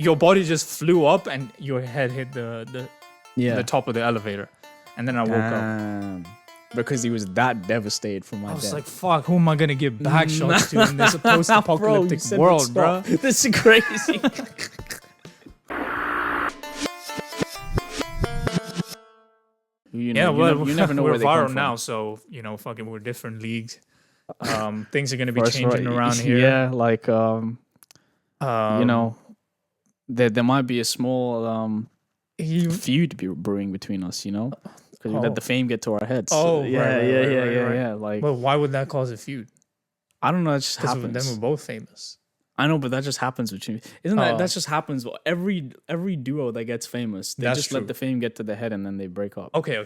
your body just flew up and your head hit the top of the elevator, and then I woke up because he was that devastated from my I was death. like, fuck, who am I gonna give back shots to in this post-apocalyptic world, bro? This is crazy. You never know we're where they come viral from. now, so fucking we're different leagues. Things are gonna be changing around here. Yeah, like there might be a small feud brewing between us, because we let the fame get to our heads. Oh, right. Like, well, why would that cause a feud? I don't know. It just Because happens. then we're both famous. I know, but that just happens between. Isn't that just happens? Every duo that gets famous, they just let the fame get to the head and then they break up. Okay.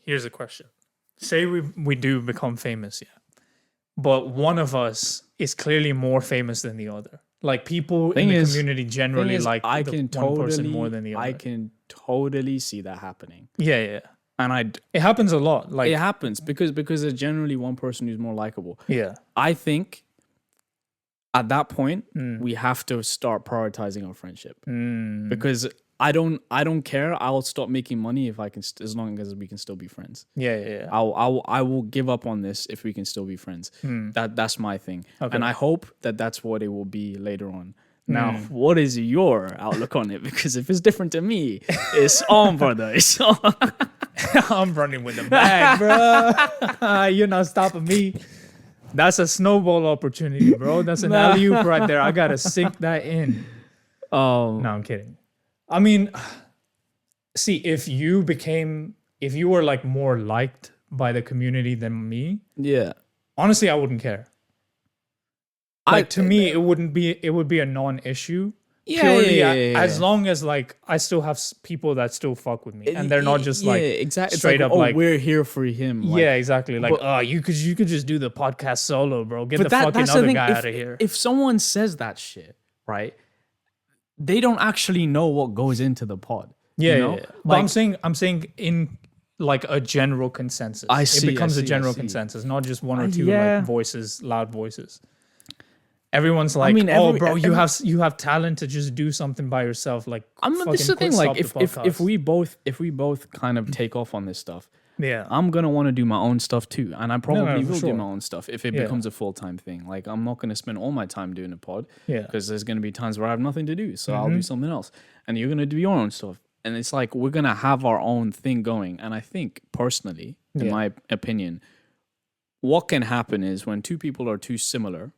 Here's a question. Say we do become famous, yeah, but one of us is clearly more famous than the other. Like people in the community generally like one person more than the other. I can totally see that happening. Yeah. And it happens a lot. Like it happens because there's generally one person who's more likable. Yeah. I think at that point we have to start prioritizing our friendship because I don't care. I'll stop making money if I can, as long as we can still be friends. Yeah. I will give up on this if we can still be friends. That's my thing, and I hope that's what it will be later on. Now, what is your outlook on it? Because if it's different to me, it's on, brother. It's on. I'm running with the bag, bro. You're not stopping me. That's a snowball opportunity, bro. That's an alley-oop right there. I gotta sink that in. Oh no, I'm kidding. I mean, see, if you were like more liked by the community than me, honestly, I wouldn't care. Like to me, it would be a non-issue. As long as like I still have people that still fuck with me, and they're not just exactly straight up like we're here for him. Like, exactly. Like you could just do the podcast solo, bro. Get the fucking other guy out of here. If someone says that shit, right? They don't actually know what goes into the pod. Yeah. But I'm saying in like a general consensus. It becomes a general consensus, not just one or two like voices, loud voices. Everyone's like, bro, you have talent to just do something by yourself. Like, this is the thing. Like, if we both kind of take off on this stuff, I'm gonna want to do my own stuff too, and I probably will do my own stuff if it becomes a full-time thing. Like, I'm not gonna spend all my time doing a pod, because there's gonna be times where I have nothing to do, so I'll do something else, and you're gonna do your own stuff, and it's like we're gonna have our own thing going. And I think personally, in my opinion, what can happen is when two people are too similar.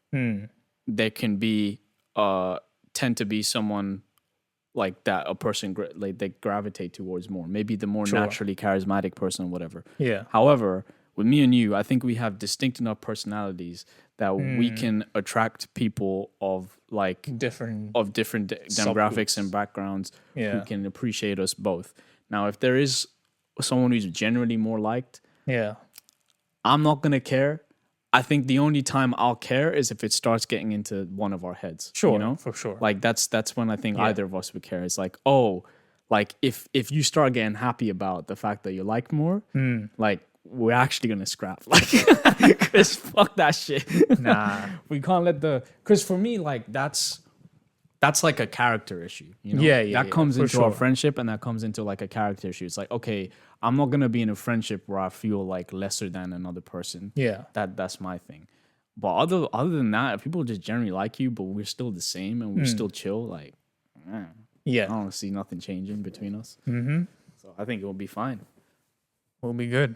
There can be tend to be someone like that, a person like they gravitate towards more. Maybe the more naturally charismatic person, whatever. Yeah. However, with me and you, I think we have distinct enough personalities that we can attract people of like different demographics and backgrounds who can appreciate us both. Now, if there is someone who's generally more liked, I'm not gonna care. I think the only time I'll care is if it starts getting into one of our heads. Sure, for sure. Like that's when I think either of us would care. It's like, like if you start getting happy about the fact that you like more, like we're actually gonna scrap. Like, because fuck that shit. Nah, we can't let because for me, like that's like a character issue. That comes into our friendship, and that comes into like a character issue. It's like, okay, I'm not gonna be in a friendship where I feel like lesser than another person. Yeah, that's my thing. But other than that, if people just generally like you, but we're still the same and we're still chill, like, I don't see nothing changing between us. So I think it will be fine. We'll be good.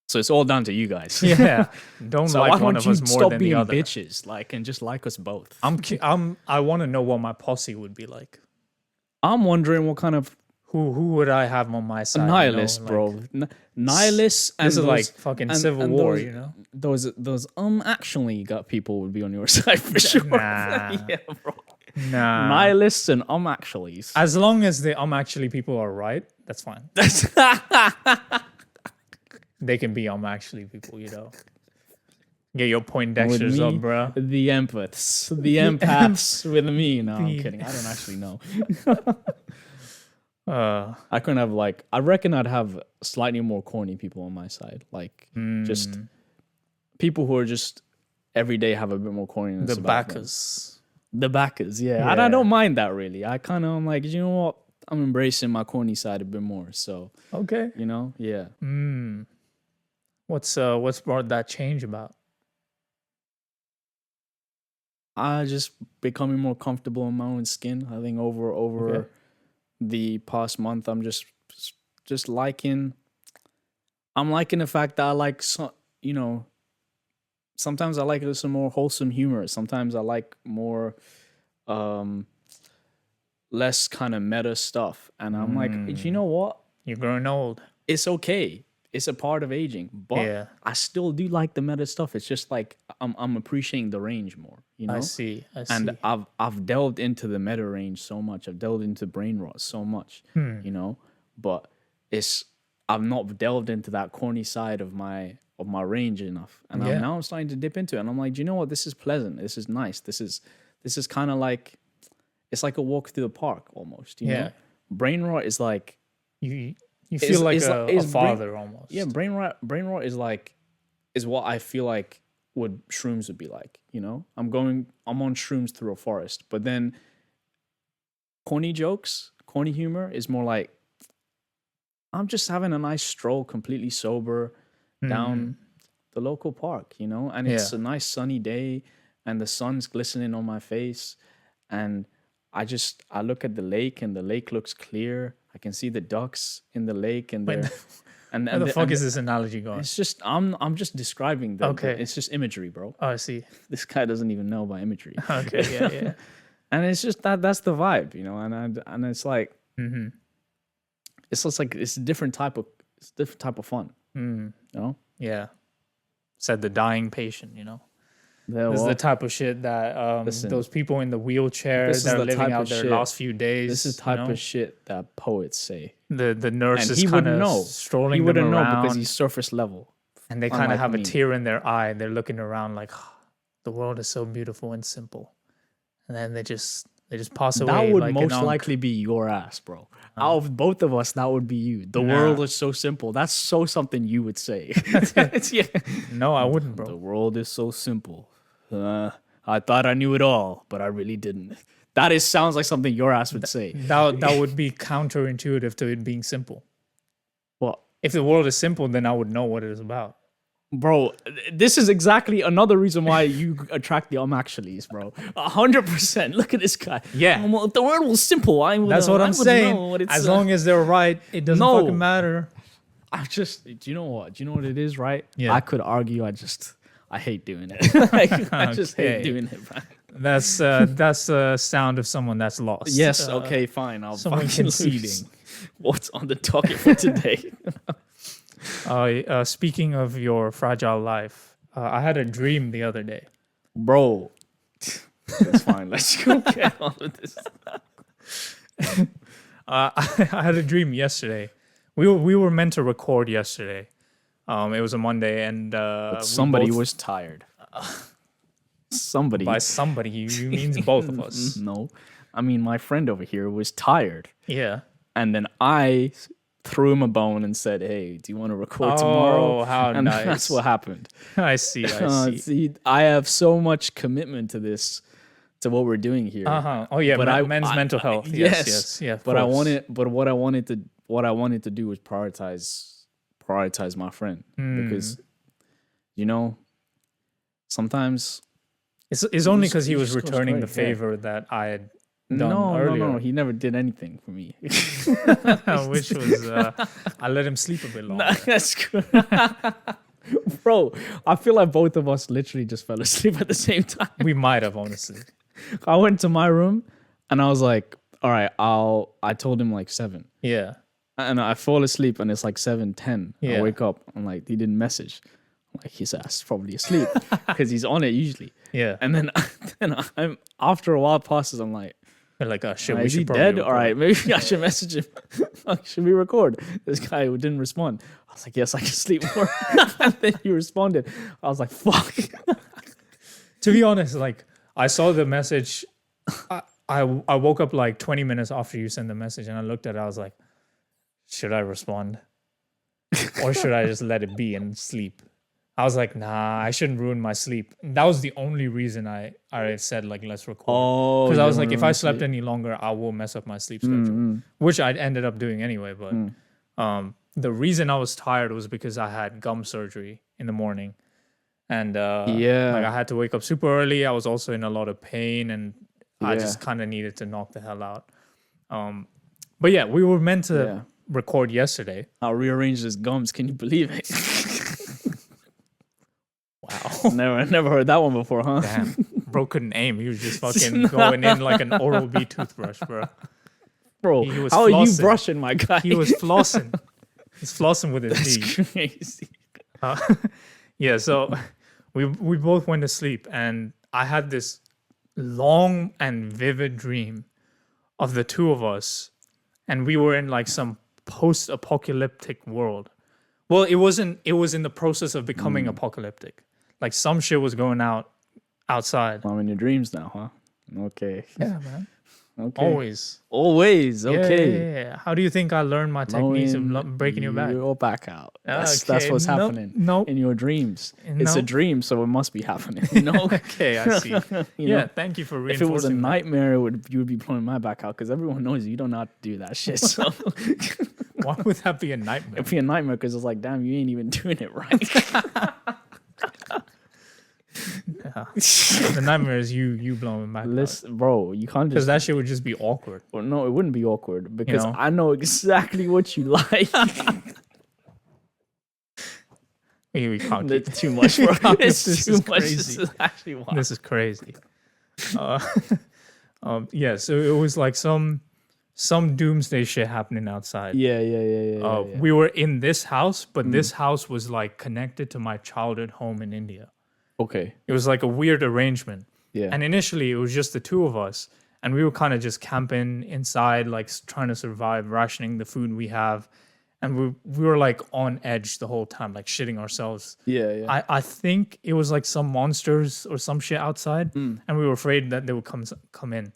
So it's all down to you guys. Yeah, don't so like one of us more than the other. Bitches, like, and just like us both. I want to know what my posse would be like. I'm wondering what kind of. Who would I have on my side? Nihilists, bro. Nihilists. This is like fucking Civil War, those actually got people would be on your side for sure. Nah. Yeah, bro. Nah. Nihilists and actuallys. As long as the actually people are right, that's fine. They can be actually people, Get your Poindexters up, bro. The empaths. The empaths with me. No, I'm kidding. I don't actually know. I couldn't have I reckon I'd have slightly more corny people on my side. Like just people who are just every day have a bit more corniness. The backers. The backers, yeah. And I don't mind that really. I kind of am like, you know what? I'm embracing my corny side a bit more. So okay, you know, yeah. What's brought that change about? I just becoming more comfortable in my own skin. I think over the past month, I'm just liking. I'm liking the fact that I like some, you know. Sometimes I like some more wholesome humor. Sometimes I like more, less kind of meta stuff. And I'm like, you know what? You're growing old. It's okay. It's a part of aging, but I still do like the meta stuff. It's just like I'm appreciating the range more, you know. I see. And I've delved into the meta range so much. I've delved into brain rot so much, you know. But I've not delved into that corny side of my range enough, and now I'm starting to dip into it. And I'm like, do you know what? This is pleasant. This is nice. This is kind of like, it's like a walk through the park almost. You know, brain rot is like you feel like a father almost. Yeah, brain rot is what I feel like what shrooms would be like. You know, I'm on shrooms through a forest, but then corny humor is more like I'm just having a nice stroll, completely sober, down the local park, you know, and it's a nice sunny day, and the sun's glistening on my face, and I look at the lake, and the lake looks clear. I can see the ducks in the lake, and they're and where the fuck is this analogy going? It's just I'm just describing the it's just imagery, bro. Oh, I see. This guy doesn't even know about imagery. Okay, yeah. And it's just that's the vibe, you know, and it's like it's just like it's a different type of fun. You know? Yeah. Said the dying patient, you know. This is the type of shit that those people in the wheelchairs that are living out their last few days. This is the type of shit that poets say. The nurse is kind of strolling he wouldn't them around. know because he's surface level. And they kind of have a tear in their eye. They're looking around like, oh, the world is so beautiful and simple. And then they just pass away. That would most likely be your ass, bro. Out of both of us, that would be you. The world is so simple. That's so something you would say. No, I wouldn't, bro. The world is so simple. I thought I knew it all, but I really didn't. That sounds like something your ass would say. That would be counterintuitive to it being simple. Well, if the world is simple, then I would know what it is about. Bro, this is exactly another reason why you attract the actuallys, bro. 100%. Look at this guy. Yeah. If the word was simple, that's what I'm saying. As long as they're right, it doesn't fucking matter. Do you know what? Do you know what it is, right? Yeah. I could argue. I hate doing it. I just hate doing it, man. That's the sound of someone that's lost. Yes, okay, fine. I'll fucking conceding. What's on the docket for today? Speaking of your fragile life, I had a dream the other day. Bro, it's fine. Let's go get on with this. I had a dream yesterday. We were meant to record yesterday. It was a Monday, and but somebody was tired. Somebody. By somebody, you means both of us. No, I mean my friend over here was tired. Yeah, and then I threw him a bone and said, "Hey, do you want to record tomorrow?" Oh, how and nice! That's what happened. I see. See, I have so much commitment to this, to what we're doing here. Oh yeah, but men's mental health. Yes. But what I wanted to do was prioritize my friend because, you know, sometimes it's only because he was returning the favor that I had done earlier. No, he never did anything for me. Which was I let him sleep a bit longer. That's good. Bro, I feel like both of us literally just fell asleep at the same time. We might have, honestly. I went to my room and I was like, all right, I told him like 7. Yeah. And I fall asleep and it's like 7:10. Yeah. I wake up. I'm like, he didn't message. I'm like, his ass is probably asleep because he's on it usually. Yeah. And then I'm after a while passes, I'm like, is he dead? All right, maybe I should message him. Should we record? This guy who didn't respond. I was like, yes, I can sleep more. And then he responded. I was like, fuck. To be honest, like I saw the message. I woke up like 20 minutes after you sent the message, and I looked at it. I was like, should I respond, or should I just let it be and sleep? I was like, nah, I shouldn't ruin my sleep. And that was the only reason I said like let's record. Oh, because I was like, if I slept any longer, I will mess up my sleep schedule, which I ended up doing anyway. But the reason I was tired was because I had gum surgery in the morning, and like I had to wake up super early. I was also in a lot of pain, and I just kind of needed to knock the hell out. But yeah, we were meant to record yesterday. I rearranged his gums. Can you believe it? Wow. Never heard that one before, huh? Damn. Bro couldn't aim. He was just fucking going in like an Oral-B toothbrush, bro. Bro, how are you brushing, my guy? He was flossing. He's flossing with his teeth. That's crazy. Yeah, so we both went to sleep, and I had this long and vivid dream of the two of us, and we were in like some post-apocalyptic world. Well, it wasn't. It was in the process of becoming apocalyptic. Like some shit was going outside. I'm in your dreams now, huh? Okay. Yeah, man. Okay. Always. Okay. Yeah. How do you think I learned my techniques of breaking your back? Your back out. That's what's happening. Nope. In your dreams. It's a dream, so it must be happening. You know? Okay, I see. Yeah, thank you for reinforcing. If it was a nightmare, you would be pulling my back out because everyone knows you don't know how to do that shit. So why would that be a nightmare? It'd be a nightmare because it's like, damn, you ain't even doing it right. Yeah. The nightmare is you blowing my back. Listen, bro, you can't just... Because that shit would just be awkward. Well, no, it wouldn't be awkward because I know exactly what you like. We can't keep It's too much, bro. It's this too is much. crazy. This is actually wild. This is crazy. Yeah, so it was like some doomsday shit happening outside. Yeah. We were in this house, but this house was like connected to my childhood home in India. Okay. It was like a weird arrangement. Yeah. And initially it was just the two of us, and we were kind of just camping inside, like trying to survive, rationing the food we have. And we were like on edge the whole time, like shitting ourselves. Yeah. I think it was like some monsters or some shit outside, and we were afraid that they would come in.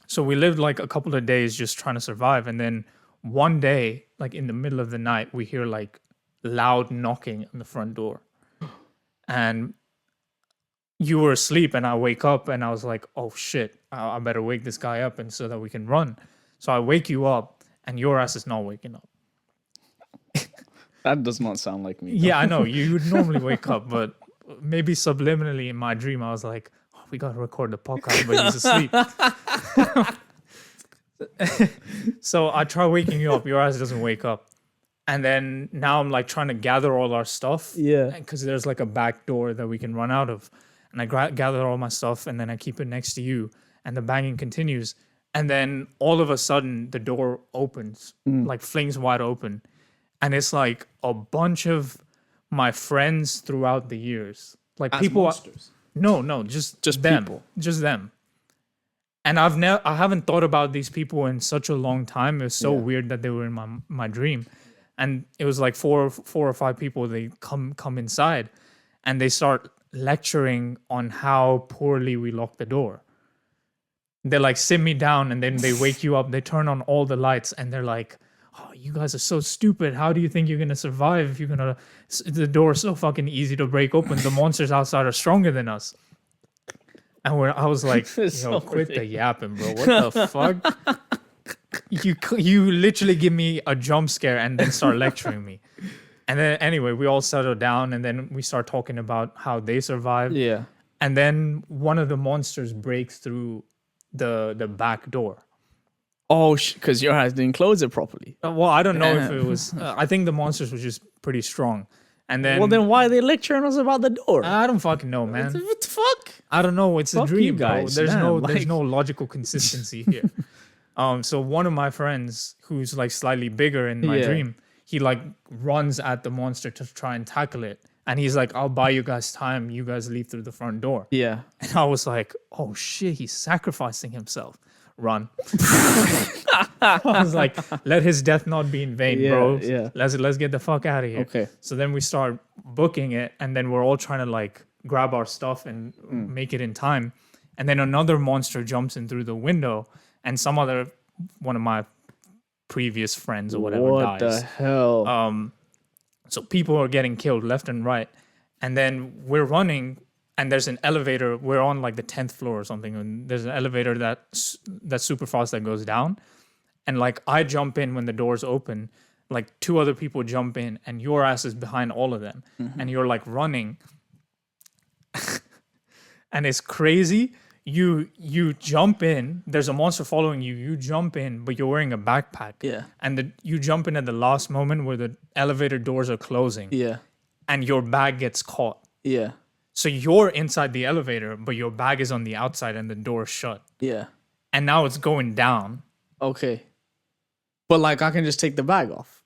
So we lived like a couple of days just trying to survive, and then one day, like in the middle of the night, we hear like loud knocking on the front door. And you were asleep, and I wake up, and I was like, "Oh shit, I better wake this guy up, and so that we can run." So I wake you up, and your ass is not waking up. That does not sound like me. Yeah, I know you would normally wake up, but maybe subliminally in my dream, I was like, "Oh, we gotta record the podcast," but he's asleep. So I try waking you up, your ass doesn't wake up. And then now I'm like trying to gather all our stuff. Yeah. Because there's like a back door that we can run out of. And I gather all my stuff, and then I keep it next to you. And the banging continues. And then all of a sudden the door opens, like flings wide open. And it's like a bunch of my friends throughout the years. Like as people. Monsters. No, just them. People. Just them. And I haven't thought about these people in such a long time. It was so weird that they were in my dream. And it was like four or five people. They come inside, and they start lecturing on how poorly we lock the door. They like sit me down, and then they wake you up. They turn on all the lights, and they're like, "Oh, you guys are so stupid. How do you think you're gonna survive if you're gonna? The door is so fucking easy to break open. The monsters outside are stronger than us." And I was like, "Yo, quit the yapping, bro. What the fuck?" You literally give me a jump scare and then start lecturing me. And then anyway, we all settle down, and then we start talking about how they survived. Yeah. And then one of the monsters breaks through the back door. Oh, because your eyes didn't close it properly. Well, I don't know if it was... I think the monsters was just pretty strong. And then... Well, then why are they lecturing us about the door? I don't fucking know, man. What the fuck? I don't know. It's a dream, guys. Bro. There's no logical consistency here. So one of my friends, who's like slightly bigger in my dream, he like runs at the monster to try and tackle it. And he's like, "I'll buy you guys time. You guys leave through the front door." Yeah. And I was like, "Oh shit, he's sacrificing himself. Run." I was like, "Let his death not be in vain, bro. Yeah. Let's get the fuck out of here." Okay. So then we start booking it, and then we're all trying to like grab our stuff and make it in time. And then another monster jumps in through the window, and one of my previous friends or whatever dies. What the hell? So people are getting killed left and right. And then we're running, and there's an elevator. We're on like the 10th floor or something, and there's an elevator that's super fast that goes down. And like I jump in when the doors open, like 2 other people jump in, and your ass is behind all of them, and you're like running, and it's crazy. You jump in. There's a monster following you. You jump in, but you're wearing a backpack. Yeah. And you jump in at the last moment where the elevator doors are closing. Yeah. And your bag gets caught. Yeah. So you're inside the elevator, but your bag is on the outside and the door's shut. Yeah. And now it's going down. Okay. But like I can just take the bag off.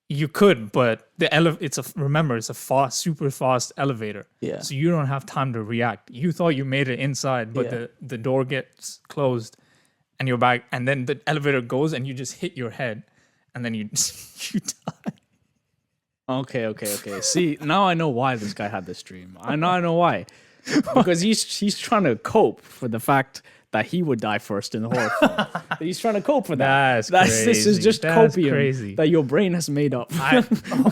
You could, but it's a super fast elevator. Yeah. So you don't have time to react. You thought you made it inside, but the door gets closed and your bag, and then the elevator goes and you just hit your head and then you you die. Okay. See, now I know why this guy had this dream. I know why. Because he's trying to cope for the fact that he would die first in the horror film. He's trying to cope for that. This is just copium that your brain has made up.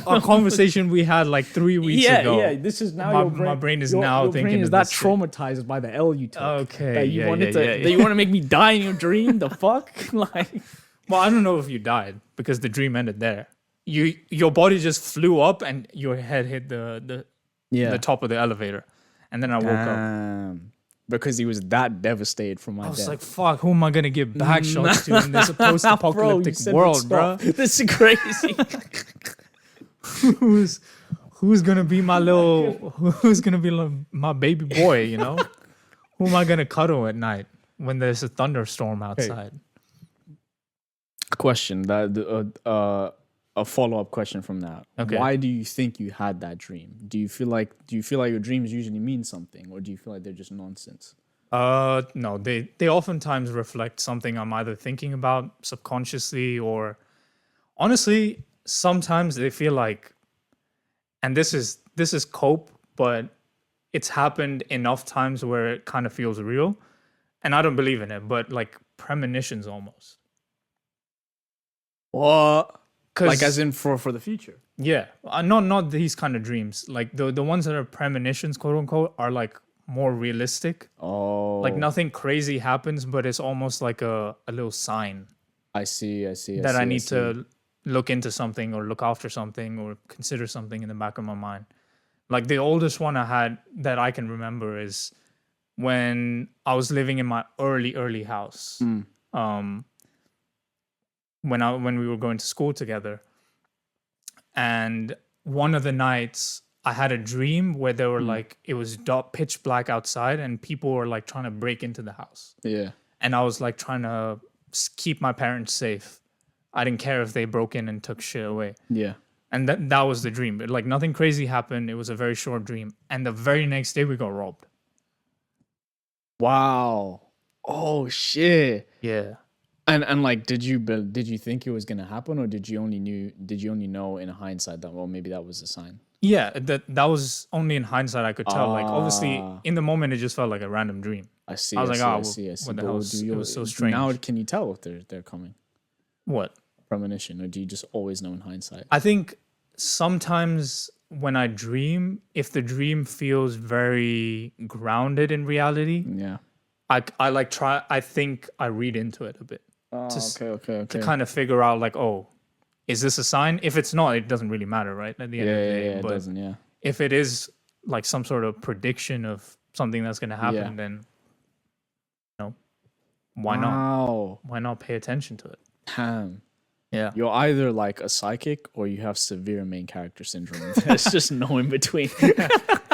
A conversation we had like 3 weeks ago. Yeah, this is now my brain is now your thinking brain is of that this traumatized by the L you took. Okay, that you want to make me die in your dream. The fuck, like. Well, I don't know if you died because the dream ended there. Your body just flew up and your head hit the top of the elevator, and then I woke up. Because he was that devastated from my death. I was like, fuck, who am I going to give back shots to in this post-apocalyptic world, bro? This is crazy. Who's going to be who's going to be my baby boy, you know? Who am I going to cuddle at night when there's a thunderstorm outside? Hey. Question, a follow-up question from that. Okay. Why do you think you had that dream? Do you feel like your dreams usually mean something, or do you feel like they're just nonsense? No, they oftentimes reflect something I'm either thinking about subconsciously, or honestly, sometimes they feel like, and this is cope, but it's happened enough times where it kind of feels real, and I don't believe in it, but like premonitions almost. What? Like as in for the future. Yeah, not these kind of dreams. Like the ones that are premonitions, quote unquote, are like more realistic. Oh, like nothing crazy happens, but it's almost like a little sign. I see. I need to look into something or look after something or consider something in the back of my mind. Like the oldest one I had that I can remember is when I was living in my early house. When we were going to school together. And one of the nights I had a dream where they were like, it was pitch black outside and people were like trying to break into the house. Yeah. And I was like trying to keep my parents safe. I didn't care if they broke in and took shit away. Yeah. And that was the dream. Like nothing crazy happened. It was a very short dream. And the very next day we got robbed. Wow. Oh shit. Yeah. And like, did you think it was gonna happen, or did you only know in hindsight that, well, maybe that was a sign? Yeah, that was only in hindsight I could tell. Like obviously in the moment it just felt like a random dream. I see. I was I like, see. What the hell? It was so strange. Now can you tell if they're coming? What? Premonition, or do you just always know in hindsight? I think sometimes when I dream, if the dream feels very grounded in reality, I think I read into it a bit. Okay. To kind of figure out like, oh, is this a sign? If it's not, it doesn't really matter, right? At the end of the day. It doesn't, yeah. If it is like some sort of prediction of something that's going to happen, then, why not? Why not pay attention to it? Damn. Yeah. You're either like a psychic or you have severe main character syndrome. There's just no in between.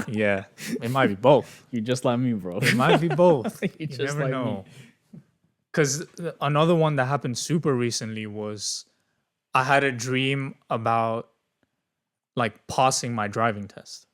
Yeah. It might be both. You just like me, bro. It might be both. You just never like know. Because another one that happened super recently was I had a dream about like passing my driving test.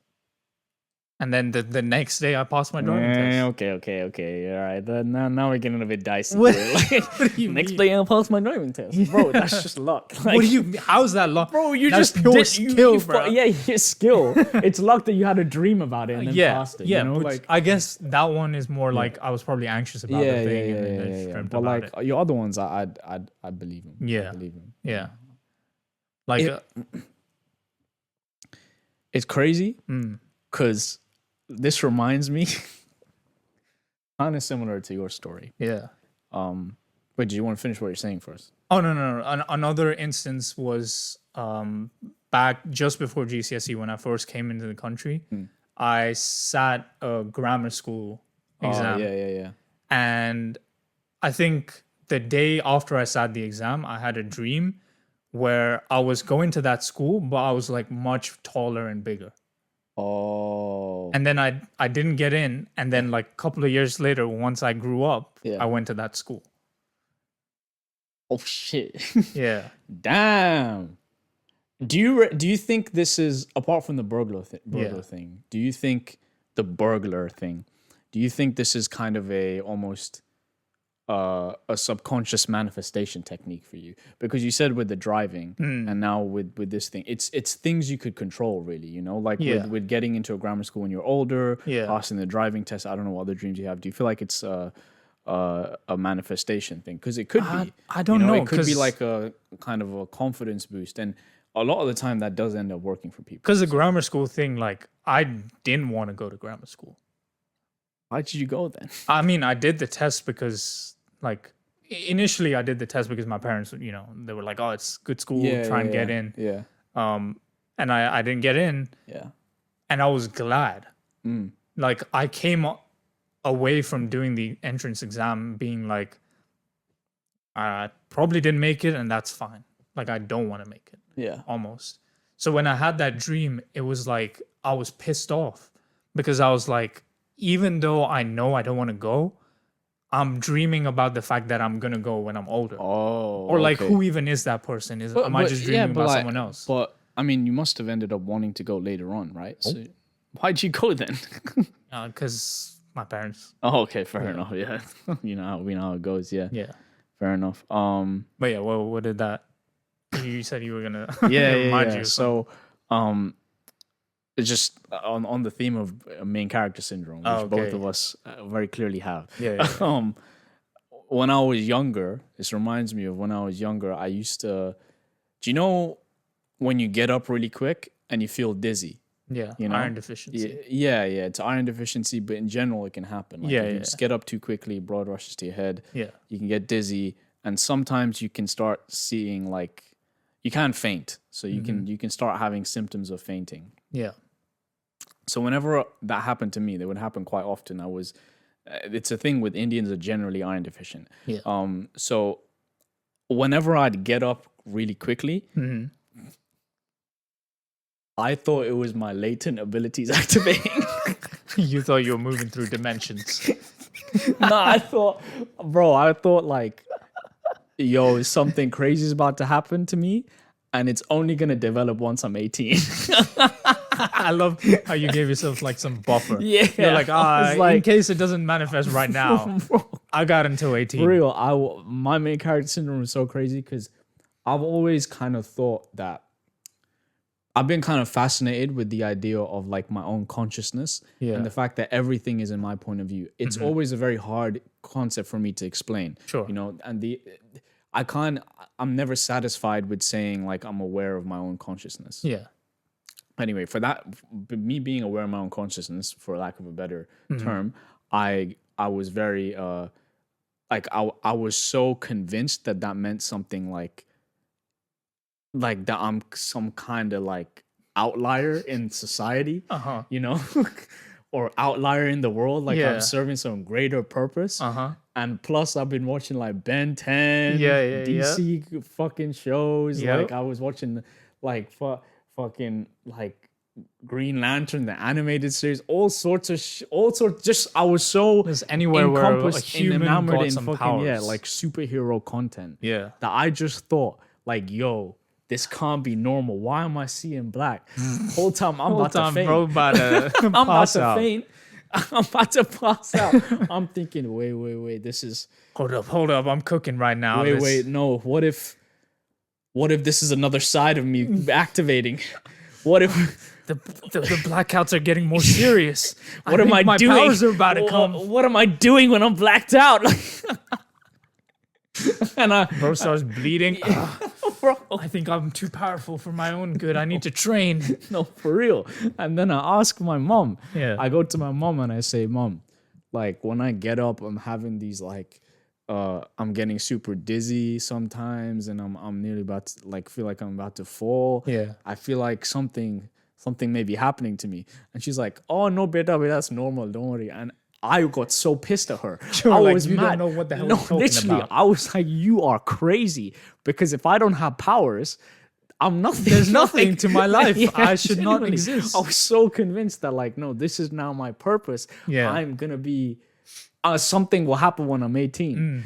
And then the next day I passed my driving test. Okay. All right. Now we're getting a bit dicey. What? Like, What do you next mean? day I'll pass my driving test. Bro, that's just luck. Like, What do you? How's that luck? Bro, you That's just pure did, skill, bro. it's skill. It's luck that you had a dream about it and then passed it. Yeah, you know? but I guess that one is more like I was probably anxious about the thing and then I just dreamt But about like it. your other ones, I believe them. Yeah. I believe them. Yeah. Like it's crazy. because this reminds me kind of similar to your story. Yeah. But do you want to finish what you're saying first? Oh, no. Another instance was back just before GCSE when I first came into the country. I sat a grammar school exam. Yeah. And I think the day after I sat the exam, I had a dream where I was going to that school, but I was like much taller and bigger. Oh. And then I didn't get in. And then like a couple of years later, once I grew up, I went to that school. Oh, shit. Yeah. Damn. Do you think this is, apart from the burglar thing, do you think the burglar thing, do you think this is kind of almost a subconscious manifestation technique for you? Because you said with the driving and now with this thing, it's things you could control, really, you know, like with getting into a grammar school when you're older, passing the driving test. I don't know what other dreams you have. Do you feel like it's a manifestation thing? Because it could be. I don't know. It could be like a kind of a confidence boost, and a lot of the time that does end up working for people. Because the grammar school thing, like I didn't want to go to grammar school. Why did you go then? I mean, I did the test because, like, initially I did the test because my parents, you know, they were like, "Oh, it's good school, try and get in." Yeah. And I didn't get in. Yeah. And I was glad. Like I came away from doing the entrance exam being like, I probably didn't make it, and that's fine. Like I don't want to make it. Yeah. Almost. So when I had that dream, it was like I was pissed off because I was like, even though I know I don't want to go, I'm dreaming about the fact that I'm gonna go when I'm older. Oh. Or like, who even is that person? Am I just dreaming about someone else? But I mean, you must have ended up wanting to go later on, right? Oh. So why'd you go then? Because my parents. Oh, okay, fair enough. Yeah, we know how it goes. Yeah. Yeah. Fair enough. But yeah, what did that? You said you were gonna. remind you. So, it's just on the theme of main character syndrome, which both of us very clearly have. Yeah. When I was younger, this reminds me of when I was younger. I used to. Do you know when you get up really quick and you feel dizzy? Yeah, you know? Iron deficiency. Yeah, it's iron deficiency, but in general, it can happen. Like if you just get up too quickly, blood rushes to your head. Yeah, you can get dizzy, and sometimes you can start seeing like you can't faint, so you can start having symptoms of fainting. Yeah. So whenever that happened to me, that would happen quite often. It's a thing with Indians are generally iron deficient. Yeah. So whenever I'd get up really quickly. I thought it was my latent abilities activating. You thought you were moving through dimensions. No, I thought like, yo, something crazy is about to happen to me, and it's only gonna develop once I'm 18. I love how you gave yourself like some buffer. Yeah, you're like, in case it doesn't manifest right now, I got until 18. For real, my main character syndrome is so crazy because I've always kind of thought that. I've been kind of fascinated with the idea of like my own consciousness and the fact that everything is in my point of view. It's always a very hard concept for me to explain. Sure. You know, and I'm never satisfied with saying like I'm aware of my own consciousness. Yeah. Anyway, for that, me being aware of my own consciousness, for lack of a better term, I was very I was so convinced that meant something like that I'm some kind of like outlier in society, you know, or outlier in the world. Like I'm serving some greater purpose. And plus I've been watching like Ben 10, DC fucking shows. Like I was watching like fucking like Green Lantern, the animated series, all sorts. Just I was so anywhere where a human enamored got in some fucking powers. like superhero content. Yeah. That I just thought like, yo, this can't be normal. Why am I seeing black? Whole time I'm about to faint. Bro, I'm about to faint. I'm about to pass out. I'm thinking, wait. This is hold up. I'm cooking right now. Wait. No. What if this is another side of me activating? What if the blackouts are getting more serious? What am I doing? My powers are about to come. What am I doing when I'm blacked out? And bro starts bleeding. bro. I think I'm too powerful for my own good. I need to train. No, for real. And then I ask my mom. Yeah. I go to my mom and I say, Mom, like when I get up, I'm having these like, I'm getting super dizzy sometimes, and I'm nearly about to like feel like I'm about to fall. Yeah. I feel like something may be happening to me. And she's like, oh no, beta, that's normal. Don't worry. And I got so pissed at her. I like, was you mad. don't know what the hell you're talking literally, about. I was like, you are crazy. Because if I don't have powers, I'm nothing. There's nothing to my life. Yeah, I should not genuinely. exist. I was so convinced that like, no, this is now my purpose. Yeah. I'm going to be, something will happen when I'm 18.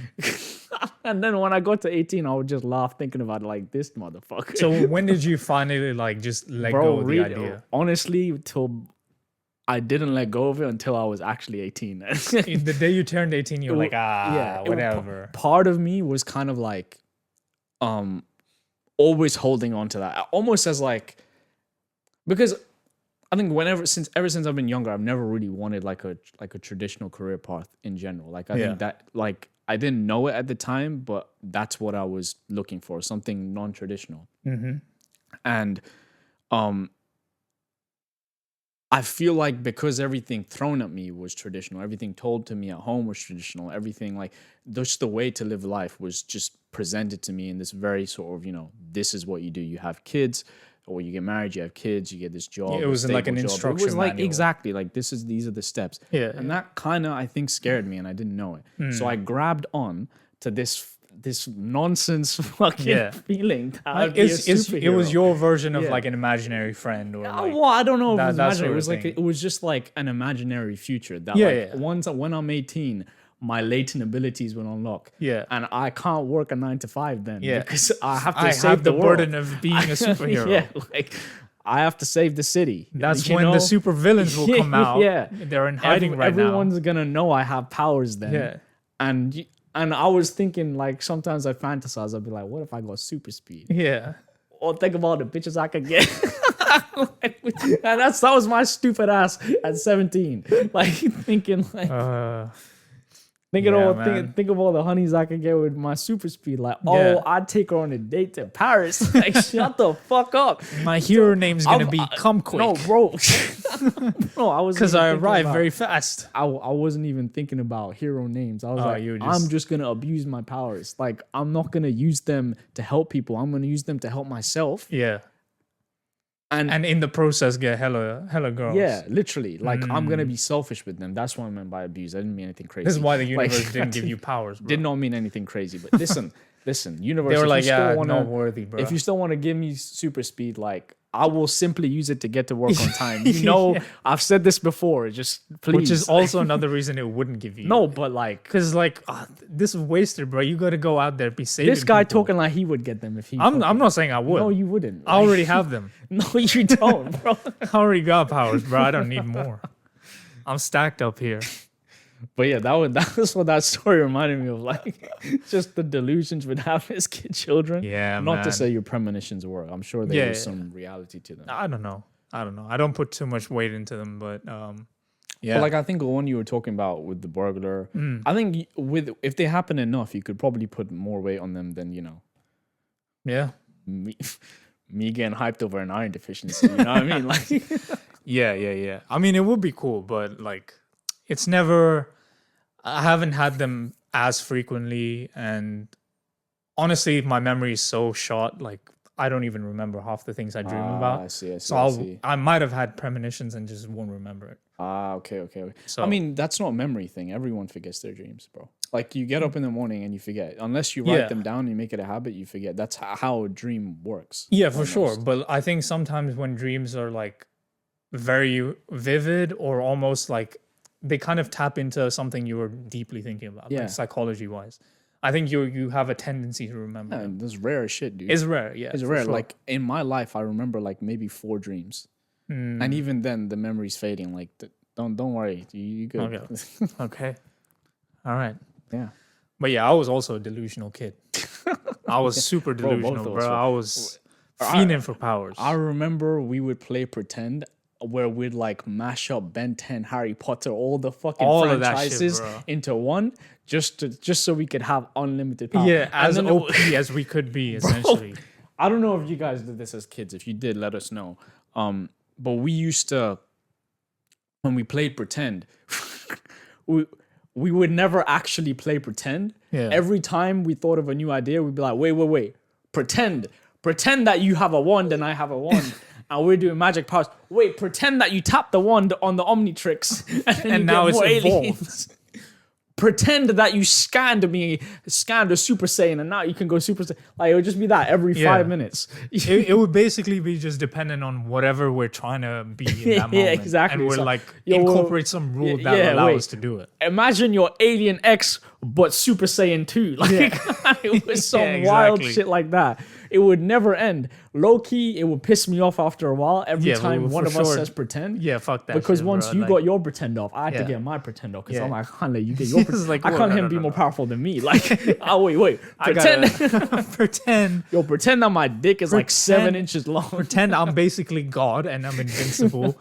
And then when I got to 18, I would just laugh thinking about like this motherfucker. So when did you finally like just let go of the idea? Honestly, till I didn't let go of it until I was actually 18. The day you turned 18, you were like, whatever. Part of me was kind of like, always holding on to that, almost as like, because I think ever since I've been younger, I've never really wanted like a traditional career path in general. Like I think that like I didn't know it at the time, but that's what I was looking for, something non-traditional. And I feel like because everything thrown at me was traditional, everything told to me at home was traditional, everything like just the way to live life was just presented to me in this very sort of, this is what you do. You have kids, or you get married, you have kids, you get this job. It was like an instruction manual. It was like exactly like these are the steps. Yeah. And that kind of I think scared me, and I didn't know it. So I grabbed on to this nonsense fucking feeling. It was your version of like an imaginary friend, or like, well, I don't know if it was imaginary. It was like it was just like an imaginary future that once when I'm 18, my latent abilities will unlock. Yeah. And I can't work a 9 to 5 then. Yeah. Because I have to I save have the the world. burden of being a superhero. Yeah. Like I have to save the city. That's when the super villains will come out. Yeah. They're in hiding right now. Everyone's gonna know I have powers then. Yeah. And I was thinking like sometimes I fantasize, I'd be like, what if I got super speed? Yeah. Or think about the bitches I could get. And that was my stupid ass at 17. Like thinking like think of all the honeys I could get with my super speed. Like, I'd take her on a date to Paris. Like, shut the fuck up. My hero name's gonna be Come Quick. No, bro. No, I was because I arrive very fast. I wasn't even thinking about hero names. I was I'm just gonna abuse my powers. Like, I'm not gonna use them to help people. I'm gonna use them to help myself. Yeah. And in the process, get hella girls. Yeah, literally. Like, I'm going to be selfish with them. That's what I meant by abuse. I didn't mean anything crazy. This is why the universe didn't give you powers, bro. Did not mean anything crazy. But listen, universe. They were like, not worthy, bro. If you still want to give me super speed, like, I will simply use it to get to work on time. I've said this before. Just please. Which is also another reason it wouldn't give you. No, but like, because like this is wasted, bro. You got to go out there, be saving. This guy people. talking like he would get them if he. I'm not saying I would. No, you wouldn't. I already have them. No, you don't, bro. I already got powers, bro. I don't need more. I'm stacked up here. But yeah, that was what that story reminded me of. Like, just the delusions we'd have as children. Yeah, Not to say your premonitions work. I'm sure there was some reality to them. I don't know. I don't put too much weight into them, but yeah. But like, I think the one you were talking about with the burglar, I think if they happen enough, you could probably put more weight on them than Yeah. Me getting hyped over an iron deficiency. You know what I mean? Like, yeah. I mean, it would be cool, but like, it's never. I haven't had them as frequently, and honestly, my memory is so short. Like, I don't even remember half the things I dream about. I see. So I might have had premonitions and just won't remember it. Okay. So I mean, that's not a memory thing. Everyone forgets their dreams, bro. Like, you get up in the morning and you forget. Unless you write them down and you make it a habit, you forget. That's how a dream works. Yeah, for sure. But I think sometimes when dreams are like very vivid or almost like they kind of tap into something you were deeply thinking about, like psychology wise. I think you have a tendency to remember. Yeah, that's rare as shit, dude. It's rare, yeah. It's rare. Sure. Like, in my life, I remember like maybe 4 dreams. And even then, the memory's fading. Like, don't worry. You good. Okay. All right. Yeah. But yeah, I was also a delusional kid. I was super delusional, bro. I was fiending for powers. I remember we would play pretend where we'd like mash up Ben 10, Harry Potter, all the fucking franchises into one, just so we could have unlimited power. Yeah, as OP as we could be, essentially. I don't know if you guys did this as kids. If you did, let us know. But we used to, when we played pretend, we would never actually play pretend. Yeah. Every time we thought of a new idea, we'd be like, wait, pretend that you have a wand and I have a wand. And we're doing magic powers. Wait, pretend that you tap the wand on the Omnitrix and now it's evolved. Pretend that you scanned a Super Saiyan, and now you can go Super Saiyan. Like, it would just be that every 5 minutes. It would basically be just dependent on whatever we're trying to be in that moment. Yeah, exactly. And we're incorporate some rule that will allow us to do it. Imagine your Alien X, but Super Saiyan 2. Like, it was some wild shit like that. It would never end. Low key, it would piss me off after a while. Every time one of us says pretend. Yeah, fuck that. Because shit, once bro. you got your pretend off, I had to get my pretend off. Because I'm like, I can't let you get your pretend. I can't let him be more powerful than me. Like, oh wait, pretend. Pretend. Yo, pretend that my dick is like 7 inches long. Pretend I'm basically God and I'm invincible.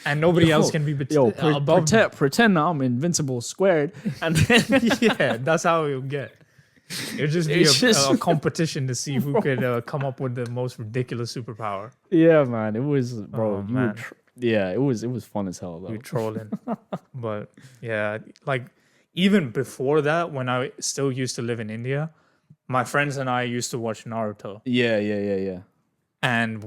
And nobody else can be above me. Pretend I'm invincible squared. And then that's how it would get. It would just be a competition to see who could come up with the most ridiculous superpower. Yeah, man. It was, bro. It was fun as hell, though. We trolling. But yeah, like even before that, when I still used to live in India, my friends and I used to watch Naruto. Yeah. And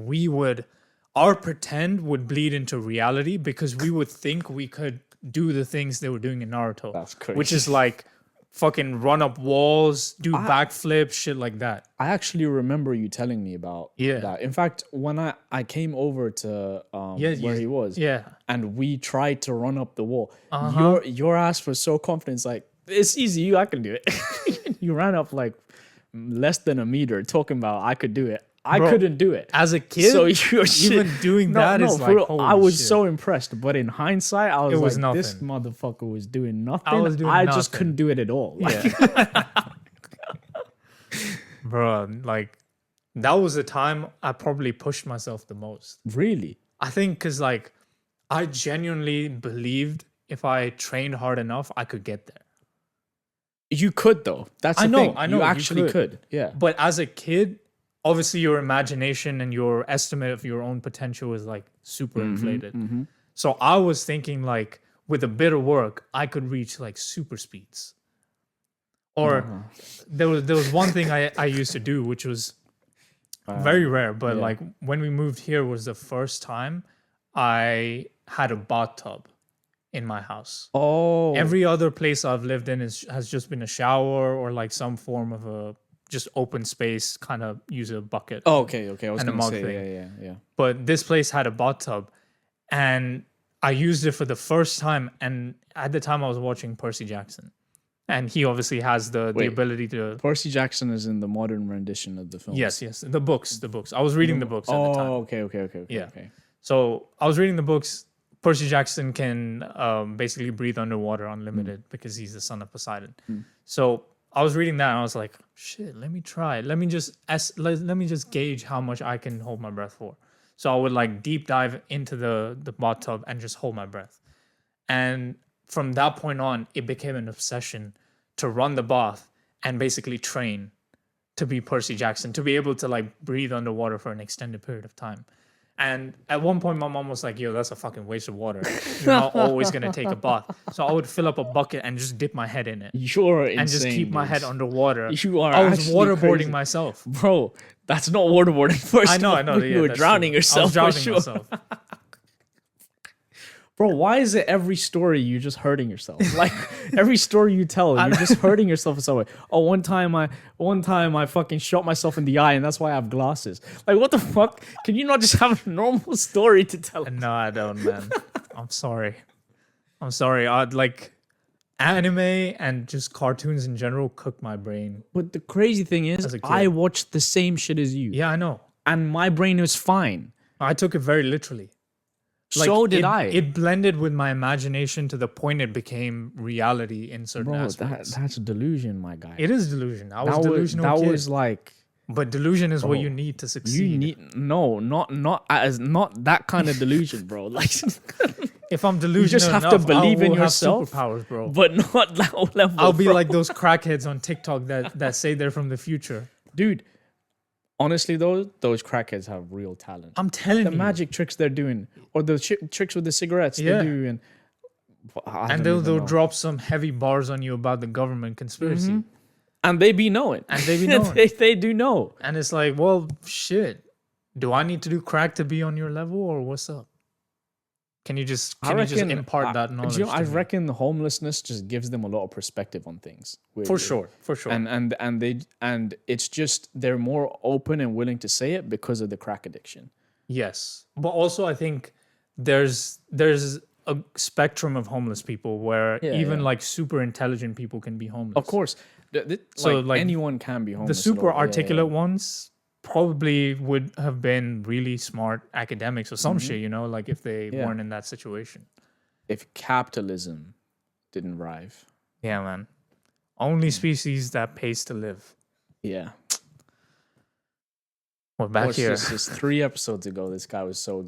our pretend would bleed into reality because we would think we could do the things they were doing in Naruto. That's crazy. Which is like fucking run up walls, do backflips, shit like that. I actually remember you telling me about that. In fact, when I came over to where he was, and we tried to run up the wall, your ass was so confident. It's like, it's easy, I can do it. You ran up like less than a meter talking about I could do it. I couldn't do it as a kid. So even doing that is like, holy I was shit. so impressed. But in hindsight, I was like, nothing. this motherfucker was doing nothing. I just couldn't do it at all. Like, bro, like that was the time I probably pushed myself the most. Really? I think because like I genuinely believed if I trained hard enough, I could get there. You could though. That's the thing. I know. You actually could. Yeah. But as a kid, obviously your imagination and your estimate of your own potential is like super inflated. So I was thinking like with a bit of work, I could reach like super speeds. Or there was one thing I used to do, which was very rare, but like when we moved here was the first time I had a bathtub in my house. Oh. Every other place I've lived in has just been a shower or like some form of a just open space, kind of use a bucket. Oh, okay. I was and a gonna mug say, thing. yeah. But this place had a bathtub, and I used it for the first time. And at the time, I was watching Percy Jackson, and he obviously has the ability to. Percy Jackson is in the modern rendition of the film. Yes, the books. I was reading the books at the time. Oh, okay. Yeah. Okay. So I was reading the books. Percy Jackson can basically breathe underwater unlimited because he's the son of Poseidon. So I was reading that and I was like, shit, let me try. Let me just gauge how much I can hold my breath for. So I would like deep dive into the bathtub and just hold my breath. And from that point on, it became an obsession to run the bath and basically train to be Percy Jackson, to be able to like breathe underwater for an extended period of time. And at one point, my mom was like, yo, that's a fucking waste of water. You're not always going to take a bath. So I would fill up a bucket and just dip my head in it. You're insane, and just keep my head underwater. I was waterboarding myself. Bro, that's not waterboarding. First I know. You were drowning yourself. I was drowning myself. Bro, why is it every story you're just hurting yourself? Like every story you tell, you're just hurting yourself in some way. Oh, one time I fucking shot myself in the eye and that's why I have glasses. Like what the fuck? Can you not just have a normal story to tell? No, I don't, man. I'm sorry. I'd like anime and just cartoons in general cook my brain. But the crazy thing is, I watched the same shit as you. Yeah, I know. And my brain was fine. I took it very literally. Like, so did I. It blended with my imagination to the point it became reality in certain aspects. That's a delusion, my guy. It is delusion. I was delusional. That was like. But delusion is what you need to succeed. Not that kind of delusion, bro. Like, if I'm delusional, you just have to believe in yourself. Superpowers, bro. But not that level. I'll be like those crackheads on TikTok that say they're from the future, dude. Honestly, though, those crackheads have real talent. I'm telling you. The magic tricks they're doing, or the tricks with the cigarettes they do, and they'll drop some heavy bars on you about the government conspiracy. Mm-hmm. And they be knowing. They do know. And it's like, well, shit. Do I need to do crack to be on your level, or what's up? Can you just impart that knowledge? I reckon the homelessness just gives them a lot of perspective on things. For sure. And it's just they're more open and willing to say it because of the crack addiction. Yes, but also I think there's a spectrum of homeless people where even like super intelligent people can be homeless. Of course, so like anyone can be homeless. The super articulate ones probably would have been really smart academics or some shit, you know, like if they weren't in that situation. If capitalism didn't rive. Yeah, man. Only species that pays to live. Yeah. We're back here. Just 3 episodes ago, this guy was so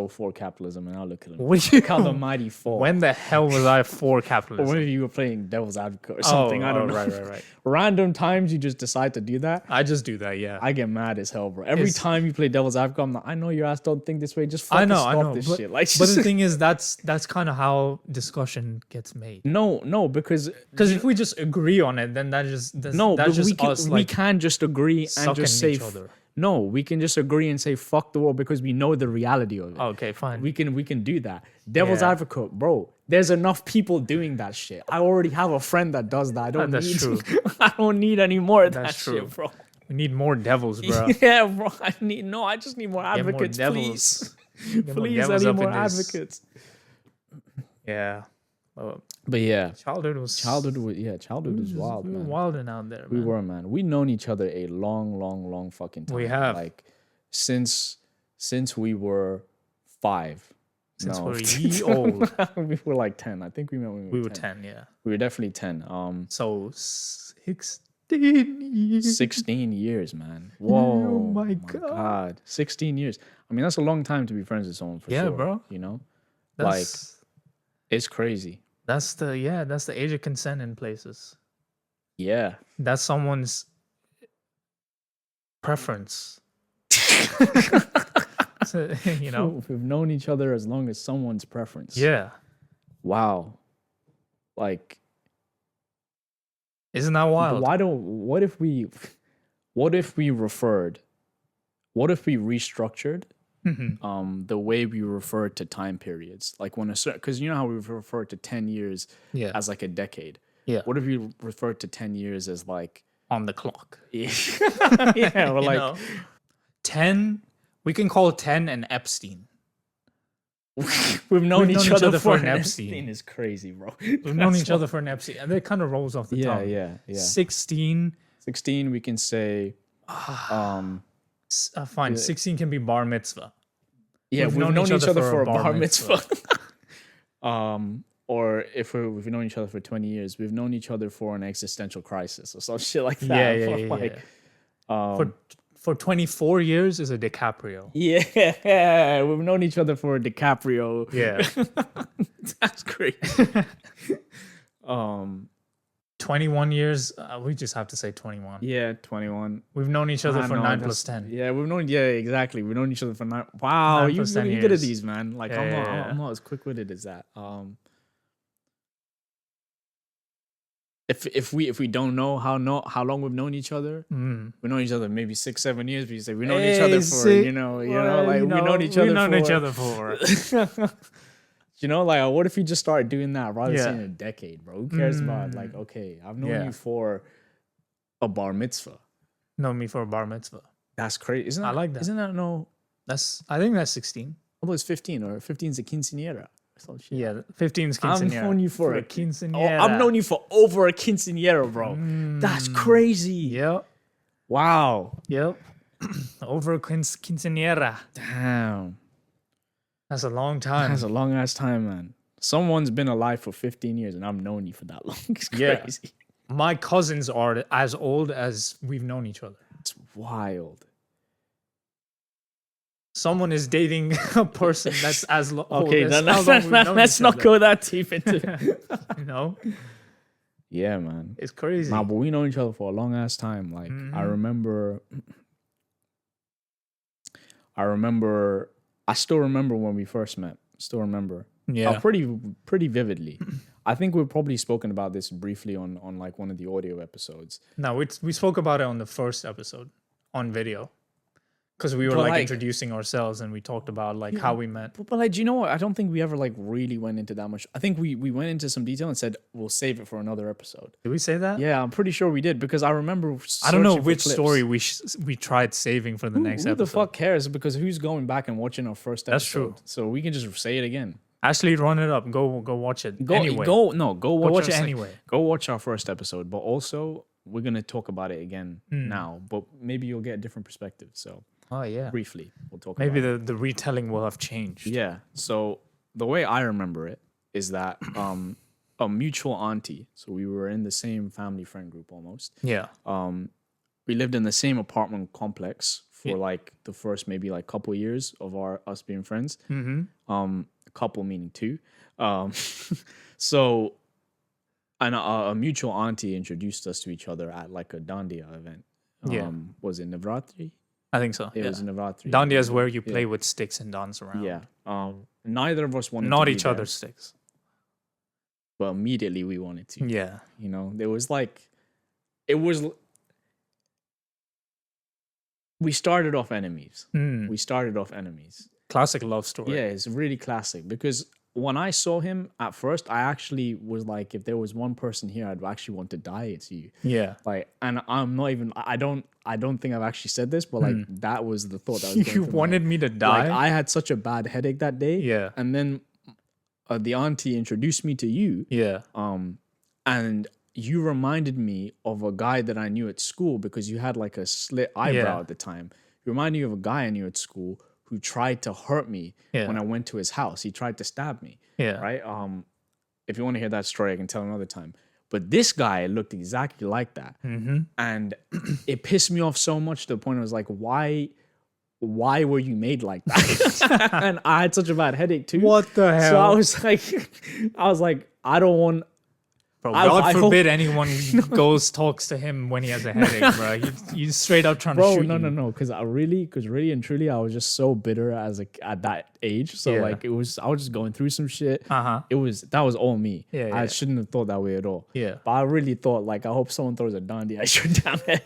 for capitalism, and now look at him. Look how the mighty fall. When the hell was I for capitalism? Or maybe you were playing devil's advocate or something. I don't know. Right. Random times you just decide to do that. I just do that, yeah. I get mad as hell, bro. Every time you play devil's advocate, I'm like, I know your ass don't think this way. Just fucking stop this shit. Like, but the thing is, that's kind of how discussion gets made. No, because if we just agree on it, then we can just agree and just say each other. No, we can just agree and say fuck the world because we know the reality of it. Okay, fine. We can do that. Devil's advocate, bro. There's enough people doing that shit. I already have a friend that does that. I don't need any more of that shit, bro. We need more devils, bro. Yeah, bro. I just need more advocates, please. Please, I need more advocates. Yeah. But yeah, childhood was wild, man. We were wilding out there, man. We were, man. We known each other a long fucking time. We have, like, since we were 5. Since we were old. We were like 10. I think we met when we were 10. Yeah. We were definitely 10. So 16 years. 16 years, man. Whoa. Oh my God. 16 years. I mean, that's a long time to be friends with someone for sure. Yeah, bro. You know? Like, it's crazy. That's the age of consent in places. Yeah. That's someone's preference. So, you know, we've known each other as long as someone's preference. Yeah. Wow. Like, isn't that wild? What if we restructured the way we refer to time periods, like when because you know how we refer to 10 years as like a decade. Yeah. What if we refer to 10 years as like on the clock? Yeah. Or like 10. We can call 10 an Epstein. We've known each other for an Epstein. Is crazy, bro. We've known each other for an Epstein, and it kind of rolls off the tongue. Yeah. 16. We can say. Fine. 16 can be bar mitzvah. Yeah, we've known each other for a bar mitzvah. Or if we've known each other for 20 years, we've known each other for an existential crisis or some shit like that. Yeah. For 24 years is a DiCaprio. Yeah, we've known each other for a DiCaprio. Yeah. That's great. 21 years, we just have to say 21. Yeah, 21. We've known each other for 9 plus 10. Yeah, exactly. We've known each other for 9. Wow, you're really good at these, man. Like, I'm not as quick-witted as that. If we don't know how long we've known each other, we've known each other maybe 6-7 years. But you say we've known each other for we've known each other for. You know, like, what if you just start doing that rather than saying a decade, bro? Who cares about, like, okay, I've known you for a bar mitzvah. Known me for a bar mitzvah. That's crazy. Isn't that, I like that. Isn't that I think that's 16. Although it's 15, or 15 is a quinceañera. Yeah, 15 is quinceañera. I've known you for a quinceañera. I've known you for over a quinceañera, bro. That's crazy. Yep. Wow. Yep. Over a quinceañera. Damn. That's a long time. That's a long ass time, man. Someone's been alive for 15 years and I've known you for that long. It's crazy. Yeah. My cousins are as old as we've known each other. It's wild. Someone is dating a person that's as old okay, as let's not go that deep into it. You know? Yeah, man. It's crazy. Nah, but we know each other for a long ass time. Like, I remember I remember. I still remember when we first met. Still remember. Yeah. Pretty vividly. I think we've probably spoken about this briefly on like one of the audio episodes. No, we spoke about it on the first episode on video. Because we were like introducing ourselves and we talked about like how we met. But like, do you know what? I don't think we ever like really went into that much. I think we went into some detail and said we'll save it for another episode. Did we say that? Yeah, I'm pretty sure we did because I remember. I don't know which story we tried saving for the next episode. Who the fuck cares? Because who's going back and watching our first episode? That's true. So we can just say it again. Actually, run it up. Go watch it. Anyway. Go watch it anyway. Go watch our first episode. But also, we're gonna talk about it again now. But maybe you'll get a different perspective. So. Oh yeah. Briefly, we'll talk Maybe about it. the retelling will have changed. Yeah. So the way I remember it is that a mutual auntie, so we were in the same family friend group almost. Yeah. We lived in the same apartment complex for like the first maybe like couple years of us being friends. Mm-hmm. A couple meaning two. So and a mutual auntie introduced us to each other at like a Dandiya event. Was it Navratri? I think so. It was Navratri. Dandiya is where you play with sticks and dance around. Yeah. Neither of us wanted not to each other's sticks. But immediately we wanted to. Yeah. You know, there was like, it was. We started off enemies. We started off enemies. Classic love story. Yeah, it's really classic because when I saw him at first, I actually was like, if there was one person here, I'd actually want to die. It's you. Yeah. Like, and I'm not even. I don't think I've actually said this, but like that was the thought that was going You wanted me to die. Like, I had such a bad headache that day. Yeah. And then the auntie introduced me to you. Yeah. And you reminded me of a guy that I knew at school because you had like a slit eyebrow at the time. You reminded me of a guy I knew at school who tried to hurt me when I went to his house. He tried to stab me. Yeah. Right? If you want to hear that story, I can tell another time. But this guy looked exactly like that. Mm-hmm. And it pissed me off so much to the point I was like, why were you made like that? And I had such a bad headache too. What the hell? So I was like, I don't want. Bro, God forbid anyone talks to him when he has a headache, bro. You straight up trying to shoot no, you. no. Because really and truly, I was just so bitter at that age. So like I was just going through some shit. That was all me. I shouldn't have thought that way at all. Yeah. But I really thought like, I hope someone throws a dandy at your damn head.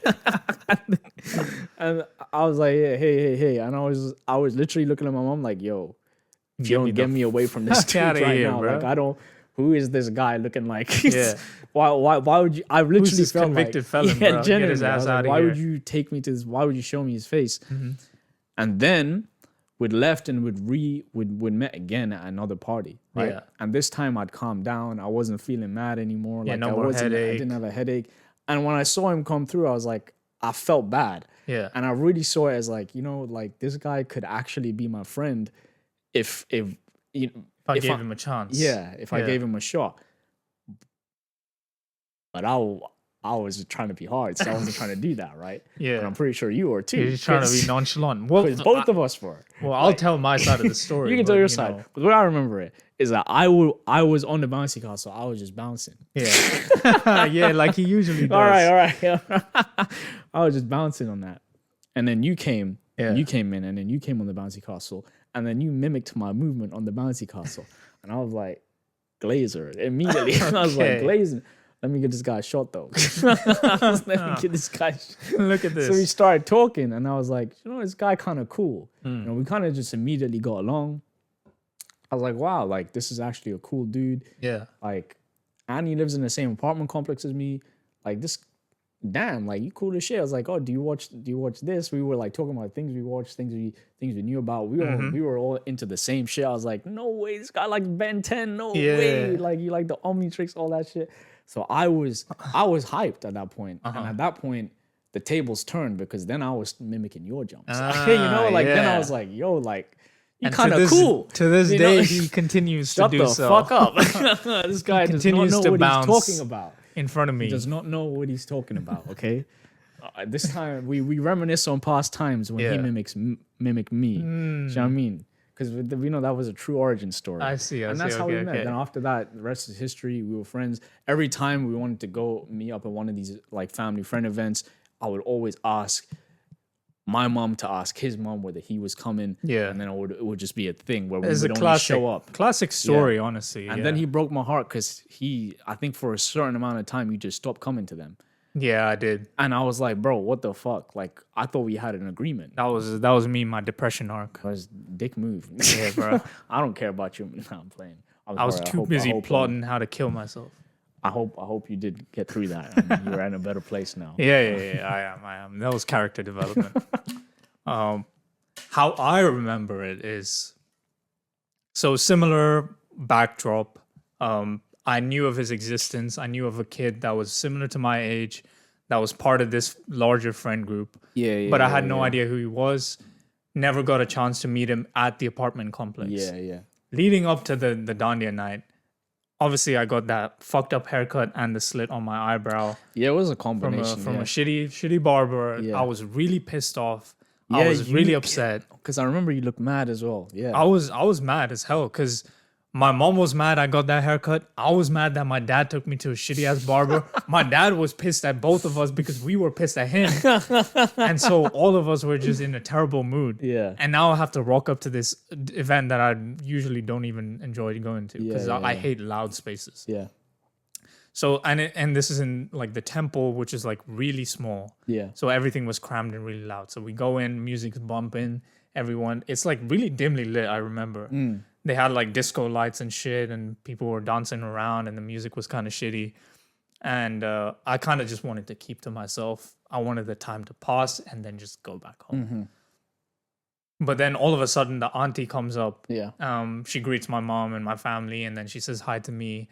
And I was like, hey, and I was literally looking at my mom like, yo, if you don't get me away from this dude right now, bro. Like I don't. Who is this guy looking like? Yeah. Why would you? I literally Who's this felt convicted like, felon, bro? Get his ass out of why here. would you take me to this? Why would you show me his face? And then we'd left and we'd met again at another party. Right? Yeah. And this time I'd calmed down. I wasn't feeling mad anymore. Yeah, like no I more wasn't. headache. I didn't have a headache. And when I saw him come through, I was like, I felt bad. Yeah. And I really saw it as like, like this guy could actually be my friend if I gave him a chance. Yeah, if I gave him a shot. But I was trying to be hard, so I wasn't trying to do that, right? Yeah. And I'm pretty sure you were too. You're trying to be nonchalant. Well, both of us were. Well, I'll tell my side of the story. You can tell your side. But the way I remember it is that I was on the bouncy castle. I was just bouncing. Yeah. Yeah, like he usually does. All right. I was just bouncing on that. And then you came. Yeah. You came in, and then you came on the bouncy castle. And then you mimicked my movement on the bouncy castle. And I was like, Glazer. Immediately. And I was like, Glazer. Let me get this guy shot though. Let me get this guy. Look at this. So we started talking, and I was like, this guy kind of cool. We kind of just immediately got along. I was like, wow, like this is actually a cool dude. Yeah. Like, and he lives in the same apartment complex as me. Like this, damn, like you cool as shit. I was like, oh, do you watch this? We were like talking about things we watched, things we knew about. We were all into the same shit. I was like, no way, this guy likes Ben 10. No way, like you like the Omnitrix, all that shit. So I was hyped at that point. And at that point, the tables turned because then I was mimicking your jumps. Then I was like, yo, like you kind of cool. To this day, he continues to do so. Shut the fuck up. This guy continues does not know what he's talking about. In front of me. He does not know what he's talking about, okay? This time, we reminisce on past times when he mimicked me. You know what I mean? Because we know that was a true origin story. I see. And that's how we met. Then after that, the rest is history. We were friends. Every time we wanted to go meet up at one of these like family friend events, I would always ask, my mom to ask his mom whether he was coming. Yeah. And then it would just be a thing where we It's would a only classic, show up. classic story, honestly. And then he broke my heart because I think for a certain amount of time, you just stopped coming to them. Yeah, I did. And I was like, bro, what the fuck? Like, I thought we had an agreement. That was me, my depression arc. Was dick move. Yeah, bro. I don't care about you. No, I'm playing. I was too busy plotting how to kill myself. I hope you did get through that. And you're in a better place now. Yeah. I am. That was character development. How I remember it is, so similar backdrop. I knew of his existence. I knew of a kid that was similar to my age, that was part of this larger friend group. But I had no idea who he was. Never got a chance to meet him at the apartment complex. Yeah. Leading up to the Dandia night, obviously I got that fucked up haircut and the slit on my eyebrow. Yeah, it was a combination. From a shitty barber. Yeah. I was really pissed off. I was really upset. Because I remember you looked mad as well. Yeah. I was mad as hell because my mom was mad I got that haircut. I was mad that my dad took me to a shitty ass barber. My dad was pissed at both of us because we were pissed at him. And so all of us were just in a terrible mood. Yeah. And now I have to rock up to this event that I usually don't even enjoy going to because I hate loud spaces. Yeah. So and this is in like the temple, which is like really small. Yeah. So everything was crammed and really loud. So we go in, music's bumping, everyone. It's like really dimly lit, I remember. They had like disco lights and shit, and people were dancing around, and the music was kind of shitty. And I kind of just wanted to keep to myself. I wanted the time to pass and then just go back home. Mm-hmm. But then all of a sudden, the auntie comes up. Yeah. She greets my mom and my family, and then she says hi to me.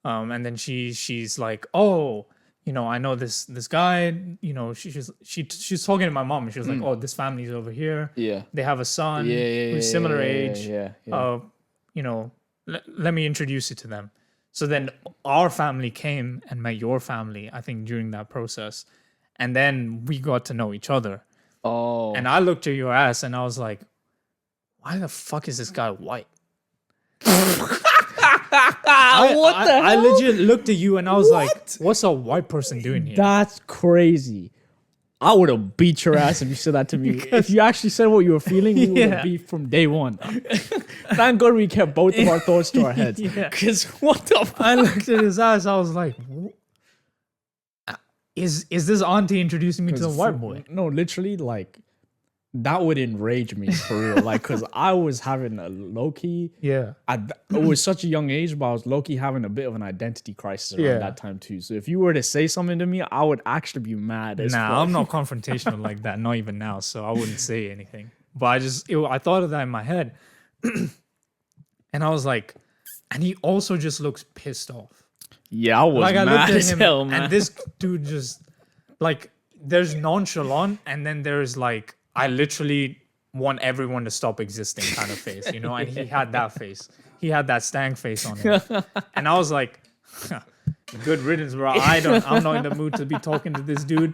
And then she's like, oh, you know, I know this guy. You know, she's talking to my mom, and she was like, oh, this family's over here. Yeah. They have a son who's similar age. Yeah. You know, let me introduce you to them. So then our family came and met your family, I think, during that process. And then we got to know each other. Oh. And I looked at your ass and I was like, why the fuck is this guy white? I legit looked at you and I was like, what's a white person doing here? That's crazy. I would have beat your ass if you said that to me. If you actually said what you were feeling, we would have beat from day one. Thank God we kept both of our thoughts to our heads. Because what the fuck? I looked at his ass, I was like, is this auntie introducing me to the white boy? No, literally, like, that would enrage me for real. Like, because I was having a low-key... Yeah. It was such a young age, but I was low-key having a bit of an identity crisis around that time too. So if you were to say something to me, I would actually be mad as fuck. I'm not confrontational like that, not even now, so I wouldn't say anything. But I thought of that in my head. And I was like... And he also just looks pissed off. Yeah, I was mad as hell, man. And this dude just... Like, there's nonchalant, and then there's like... I literally want everyone to stop existing kind of face, you know? And he had that face. He had that stank face on him. And I was like, good riddance, bro. I'm not in the mood to be talking to this dude.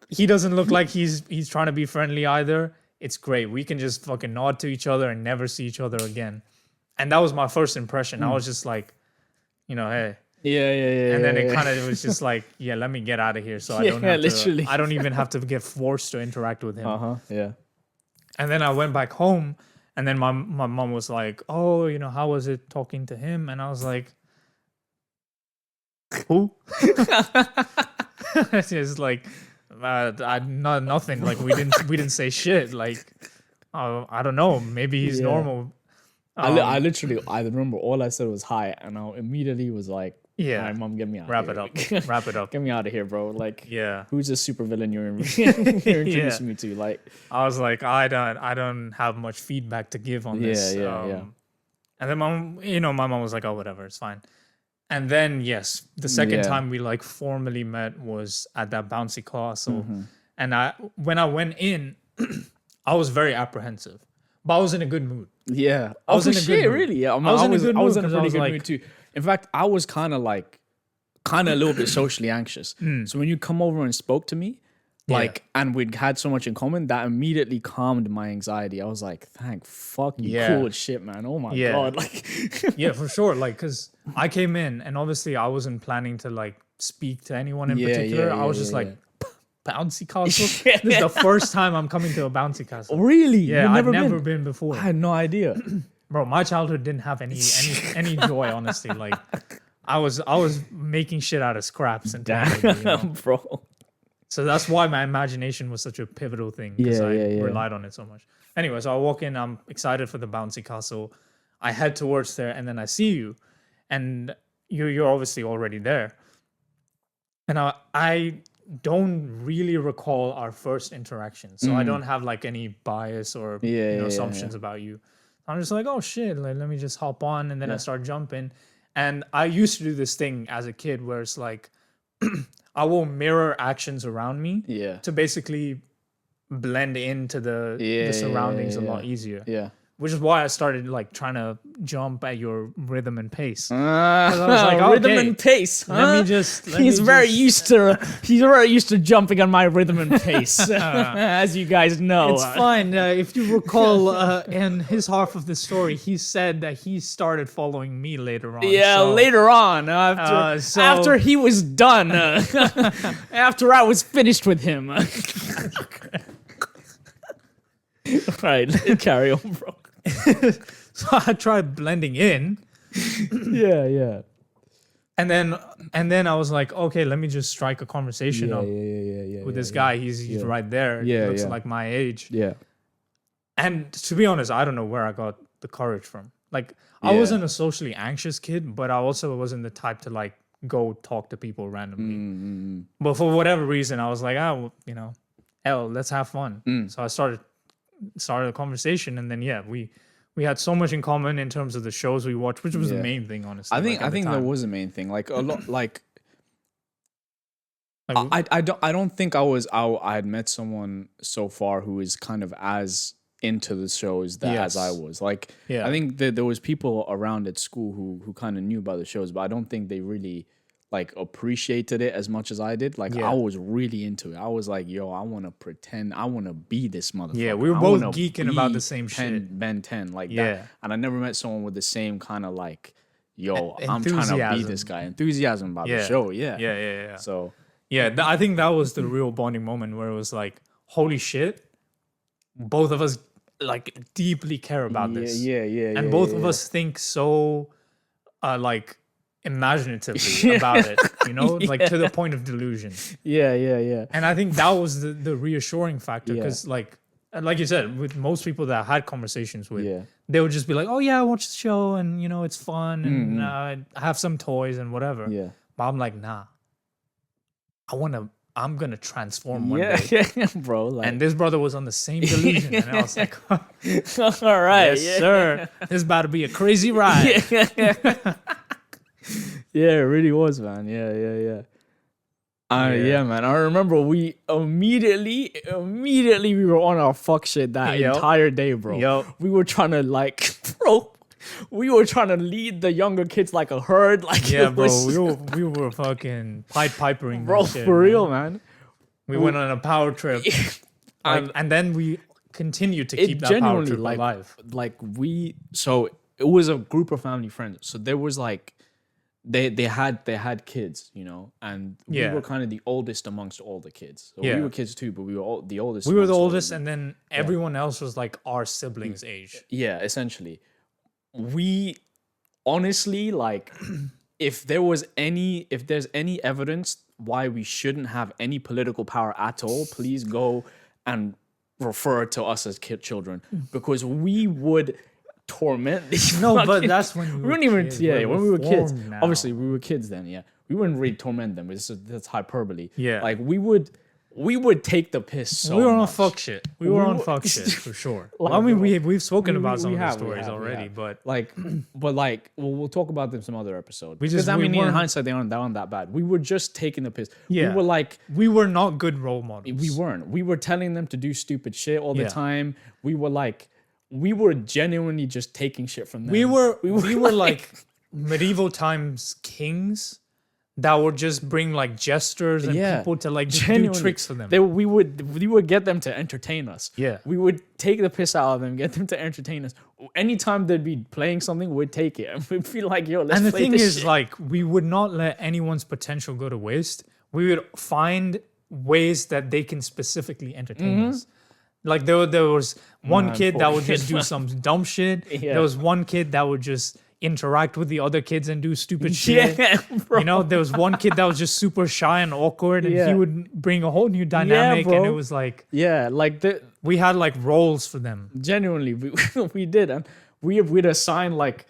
He doesn't look like he's trying to be friendly either. It's great. We can just fucking nod to each other and never see each other again. And that was my first impression. I was just like, you know, hey. Yeah. And then it kind of was just like, let me get out of here. So I don't even have to get forced to interact with him. Yeah. And then I went back home, and then my mom was like, oh, you know, how was it talking to him? And I was like, who? It's like, nothing. Like we didn't say shit. Like, I don't know. Maybe he's normal. I remember all I said was hi, and I immediately was like, all right, mom, get me out. Wrap it up. Get me out of here, bro. Like, who's this super villain you're introducing me to? Like, I was like, I don't have much feedback to give on this. Yeah. And then my mom was like, oh, whatever, it's fine. And then the second time we like formally met was at that bouncy castle. And when I went in, I was very apprehensive, but I was in a good mood. Yeah, I was in a good mood. Really? Yeah, I was in a pretty good mood too. In fact, I was kind of a little bit socially anxious. So when you come over and spoke to me, and we'd had so much in common, that immediately calmed my anxiety. I was like, thank fuck you, cool as shit, man. Oh my God. Like, yeah, for sure. Like, cause I came in and obviously I wasn't planning to like speak to anyone in particular. I was just like, bouncy castle. This is the first time I'm coming to a bouncy castle. Really? Yeah, I've never been before. I had no idea. Bro, my childhood didn't have any joy, honestly. Like, I was making shit out of scraps and bro. So that's why my imagination was such a pivotal thing, because I relied on it so much. Anyway, so I walk in, I'm excited for the bouncy castle. I head towards there, and then I see you, and you're obviously already there. And I don't really recall our first interaction, so I don't have like any bias or assumptions about you. I'm just like, oh shit, like, let me just hop on, and then I start jumping. And I used to do this thing as a kid where it's like, I will mirror actions around me to basically blend into the surroundings a lot easier. Yeah. Which is why I started like trying to jump at your rhythm and pace. I was like, okay, rhythm and pace. Huh? He's very used to jumping on my rhythm and pace, as you guys know. It's fine. If you recall, in his half of the story, he said that he started following me later on. Yeah, later on, after he was done, after I was finished with him. Right, carry on, bro. So I tried blending in. Yeah. And then I was like, okay, let me just strike a conversation up with this guy. He's right there. He looks like my age. Yeah. And to be honest, I don't know where I got the courage from. Like, I wasn't a socially anxious kid, but I also wasn't the type to like go talk to people randomly. But for whatever reason, I was like, hell, let's have fun. So I started a conversation, and then we had so much in common in terms of the shows we watched, which was the main thing, honestly. I think there was a main thing, like a lot, like I don't think I had met someone so far who is kind of as into the shows as I was. Like, I think that there was people around at school who kind of knew about the shows, but I don't think they really like appreciated it as much as I did. Like, I was really into it. I was like, yo, I want to pretend, I want to be this motherfucker. Yeah, we were both geeking about the same shit. Ben 10, like that. And I never met someone with the same kind of like, yo, I'm trying to be this guy. Enthusiasm about the show. Yeah. So I think that was the real bonding moment where it was like, holy shit, both of us like deeply care about this. And both of us think so like imaginatively about it, like to the point of delusion. Yeah. And I think that was the reassuring factor, because like you said, with most people that I had conversations with, they would just be like, oh yeah, I watched the show and it's fun and I have some toys and whatever. Yeah. But I'm like, nah, I'm gonna transform one day. Bro. Like, and this brother was on the same delusion, and I was like, all right, yes, sir, this is about to be a crazy ride. Yeah, it really was, man. Yeah. Yeah, man. I remember we immediately we were on our fuck shit that entire day, bro. We were trying to we were trying to lead the younger kids like a herd. Like, bro, we were fucking Pied Pipering, bro, shit, for real, man. We went on a power trip, and then we continued to keep that power trip alive. So it was a group of family friends. So there was like. They had kids, and we were kind of the oldest amongst all the kids. So we were kids too, but we were all the oldest. We were the oldest, and then everyone else was like our siblings' age. Yeah, essentially. We honestly, like, if there's any evidence why we shouldn't have any political power at all, please go and refer to us as children, because we would torment these. But that's when we weren't even kids. When we were kids. Now. Obviously, we were kids then. Yeah, we wouldn't really torment them. That's hyperbole. Yeah, like we would take the piss. So we were much. on fuck shit. We were on fuck shit for sure. Like, I mean, we've spoken about some of the stories already, but we'll talk about them some other episode. Because in hindsight, they aren't that bad. We were just taking the piss. Yeah, we were not good role models. We weren't. We were telling them to do stupid shit all the time. We were genuinely just taking shit from them. We were like medieval times kings that would just bring like jesters and people to like do tricks for them. We would get them to entertain us. Yeah. We would take the piss out of them, get them to entertain us. Anytime they'd be playing something, we'd take it. And we'd feel like, yo, let's play this shit. And the thing is, like, we would not let anyone's potential go to waste. We would find ways that they can specifically entertain us. Like there was one kid that would just do some dumb shit. Yeah. There was one kid that would just interact with the other kids and do stupid shit. Yeah, bro. You know, there was one kid that was just super shy and awkward, and he would bring a whole new dynamic. And it was like, we had like roles for them. Genuinely, we did, and we'd assign like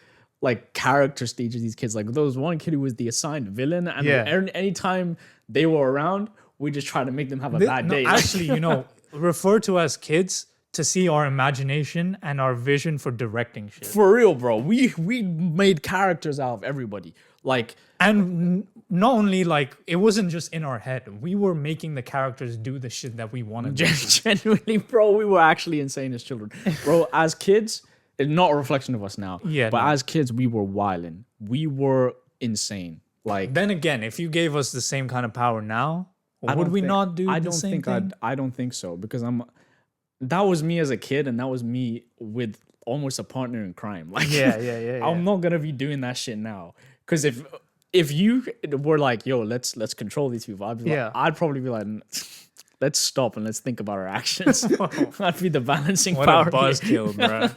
characters to each of these kids. Like there was one kid who was the assigned villain, and anytime they were around, we just try to make them have a bad day. Actually, you know, refer to as kids to see our imagination and our vision for directing shit. For real, bro. We made characters out of everybody. Like, and not only like it wasn't just in our head. We were making the characters do the shit that we wanted to do. Genuinely, bro, we were actually insane as children. Bro, as kids, it's not a reflection of us now. Yeah. But as kids, we were wilding. We were insane. Like, then again, if you gave us the same kind of power now, would we not do the same thing? I don't think so, because that was me as a kid, and that was me with almost a partner in crime. Like, I'm not gonna be doing that shit now. Because if you were like, yo, let's control these people, I'd probably be like, let's stop and let's think about our actions. That'd be the balancing power. What a buzzkill, bro.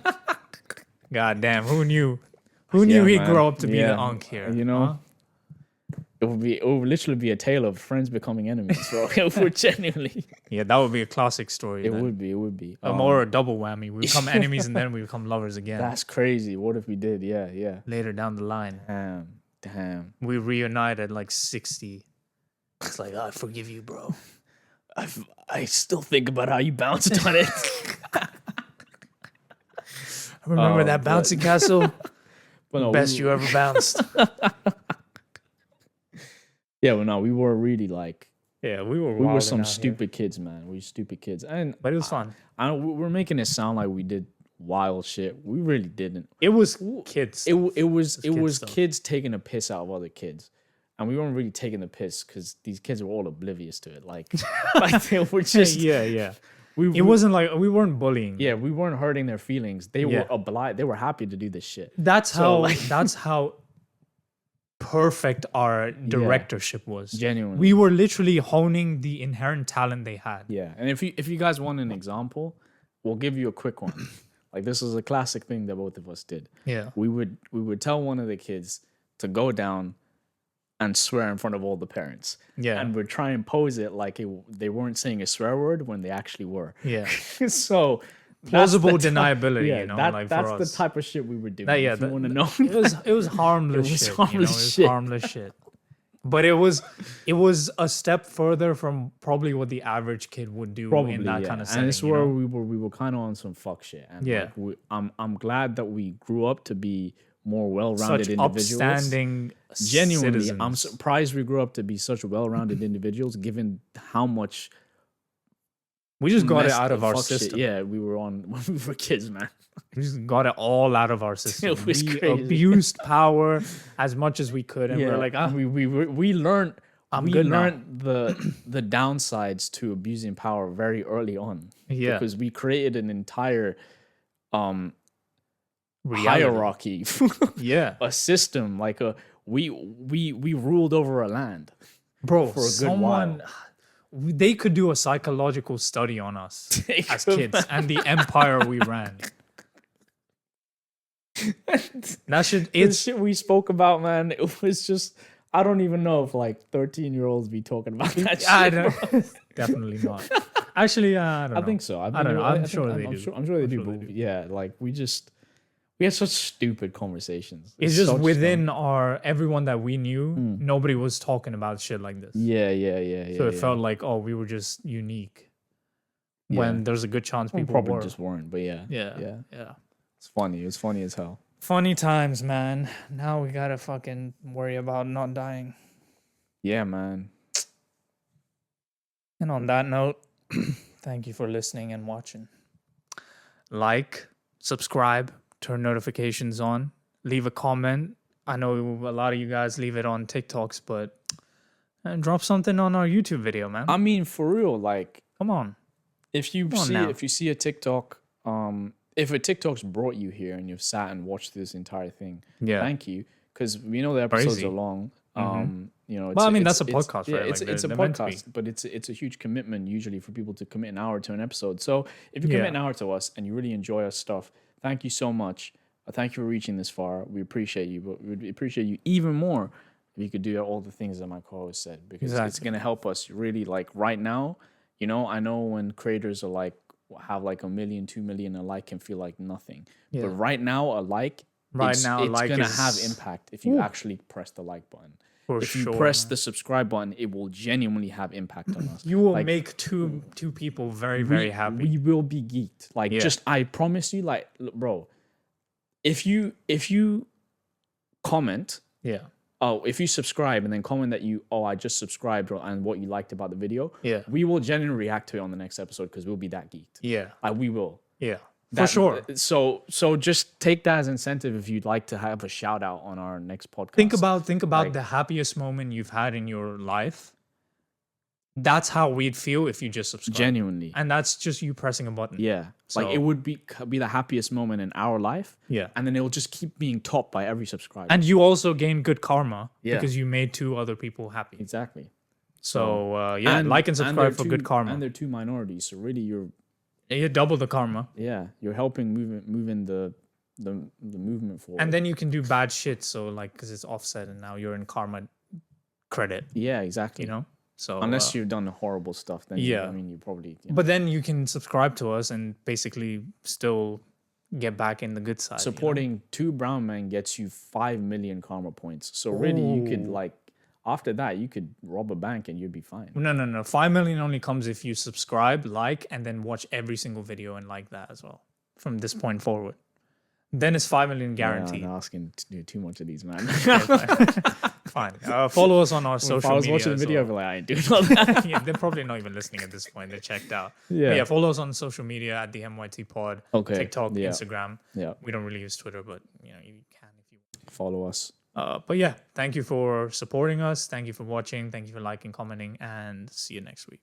God damn, who knew? Who knew he'd grow up to be the unk here? You know. Huh? It would literally be a tale of friends becoming enemies, bro. It would genuinely. Yeah, that would be a classic story. It would be. Or a double whammy. We become enemies and then we become lovers again. That's crazy. What if we did? Yeah. Later down the line. Damn. We reunite at like 60. It's like, I forgive you, bro. I still think about how you bounced on it. Remember that bouncy castle? Best you ever bounced. Yeah, well, no, we were really like... Yeah, we were some stupid kids, man. We were stupid kids. But it was fun. We're making it sound like we did wild shit. We really didn't. It was kids. It was kids taking a piss out of other kids. And we weren't really taking the piss because these kids were all oblivious to it. Like they were just... Yeah. It wasn't like... We weren't bullying. Yeah, we weren't hurting their feelings. They were obliged. They were happy to do this shit. That's how perfect our directorship was. Genuinely. We were literally honing the inherent talent they had. Yeah. And if you guys want an example, we'll give you a quick one. Like, this is a classic thing that both of us did. Yeah. We would tell one of the kids to go down and swear in front of all the parents. Yeah. And we'd try and pose it like they weren't saying a swear word when they actually were. Yeah. So plausible deniability, you know, like that's for us. The type of shit we were doing. You want to know? It was harmless shit. It was harmless shit. But it was a step further from probably what the average kid would do in that kind of setting. And it's where we were kind of on some fuck shit. And I'm glad that we grew up to be more well-rounded such individuals. Upstanding Genuinely, citizens. I'm surprised we grew up to be such well-rounded individuals, given how much we just got it out of our system. Shit. Yeah, we were when we were kids, man. We just got it all out of our system. It was we crazy. Abused power as much as we could, and we're like, we learned. We learned the downsides to abusing power very early on. Yeah, because we created an entire hierarchy. A system like we ruled over a land, bro. For a good while. They could do a psychological study on us as kids and the empire we ran. It's shit we spoke about, man. It was just, I don't even know if like 13-year-olds be talking about that shit. I don't, definitely not. Actually, I don't know. I think so. I don't know. I'm sure they do. I'm sure they do. Yeah, like we had such stupid conversations. It's just within everyone that we knew, nobody was talking about shit like this. Yeah. So it felt like, we were just unique. When there's a good chance people probably just weren't. But yeah. It's funny. It's funny as hell. Funny times, man. Now we gotta fucking worry about not dying. Yeah, man. And on that note, thank you for listening and watching. Like, subscribe. Turn notifications on. Leave a comment. I know a lot of you guys leave it on TikToks, but drop something on our YouTube video, man. I mean, for real, like, come on. If you see a TikTok, if a TikTok's brought you here and you've sat and watched this entire thing, thank you, because we know the episodes are long. You know, well, I mean, that's a podcast, right? Yeah, it's a podcast, but it's a huge commitment usually for people to commit an hour to an episode. So if you commit an hour to us and you really enjoy our stuff, thank you so much. Thank you for reaching this far. We appreciate you, but we'd appreciate you even more if you could do all the things that my co-host said, because it's going to help us really. Like right now, you know, I know when creators are like have like 1 million, 2 million, a like can feel like nothing. Yeah. But right now, a like, it's going to have impact if you actually press the like button. If you press the subscribe button, it will genuinely have impact on us. You will like, make two people very, very happy. We will be geeked. Like just, I promise you, like, bro, if you comment, if you subscribe and then comment that I just subscribed and what you liked about the video, we will genuinely react to it on the next episode because we'll be that geeked. Yeah. We will. Yeah. For sure. So just take that as incentive if you'd like to have a shout out on our next podcast. Think about the happiest moment you've had in your life. That's how we'd feel if you just subscribe. Genuinely. And that's just you pressing a button. Yeah. So, like it would be the happiest moment in our life. Yeah. And then it will just keep being topped by every subscriber. And you also gain good karma because you made 2 other people happy. Exactly. So like and subscribe for good karma. And they're 2 minorities. So really you double the karma. Yeah. You're helping moving the movement forward. And then you can do bad shit. So like, because it's offset and now you're in karma credit. Yeah, exactly. You know? So unless you've done horrible stuff, then I mean, you probably. You know. But then you can subscribe to us and basically still get back in the good side. Supporting 2 brown men gets you 5 million karma points. So really, you could like after that you could rob a bank and you'd be fine. No. 5 million only comes if you subscribe, like, and then watch every single video and like that as well from this point forward. Then it's 5 million guaranteed. I'm not asking to do too much of these, man. Fine. Follow us on our social media. If I was watching the video, I'd be like, I ain't doing all that. Yeah, they're probably not even listening at this point. They're checked out. Yeah. Follow us on social media at the MYT pod. Okay. TikTok, Instagram. Yeah. We don't really use Twitter, but you know, you can if you want. Follow us. But yeah, thank you for supporting us. Thank you for watching. Thank you for liking, commenting, and see you next week.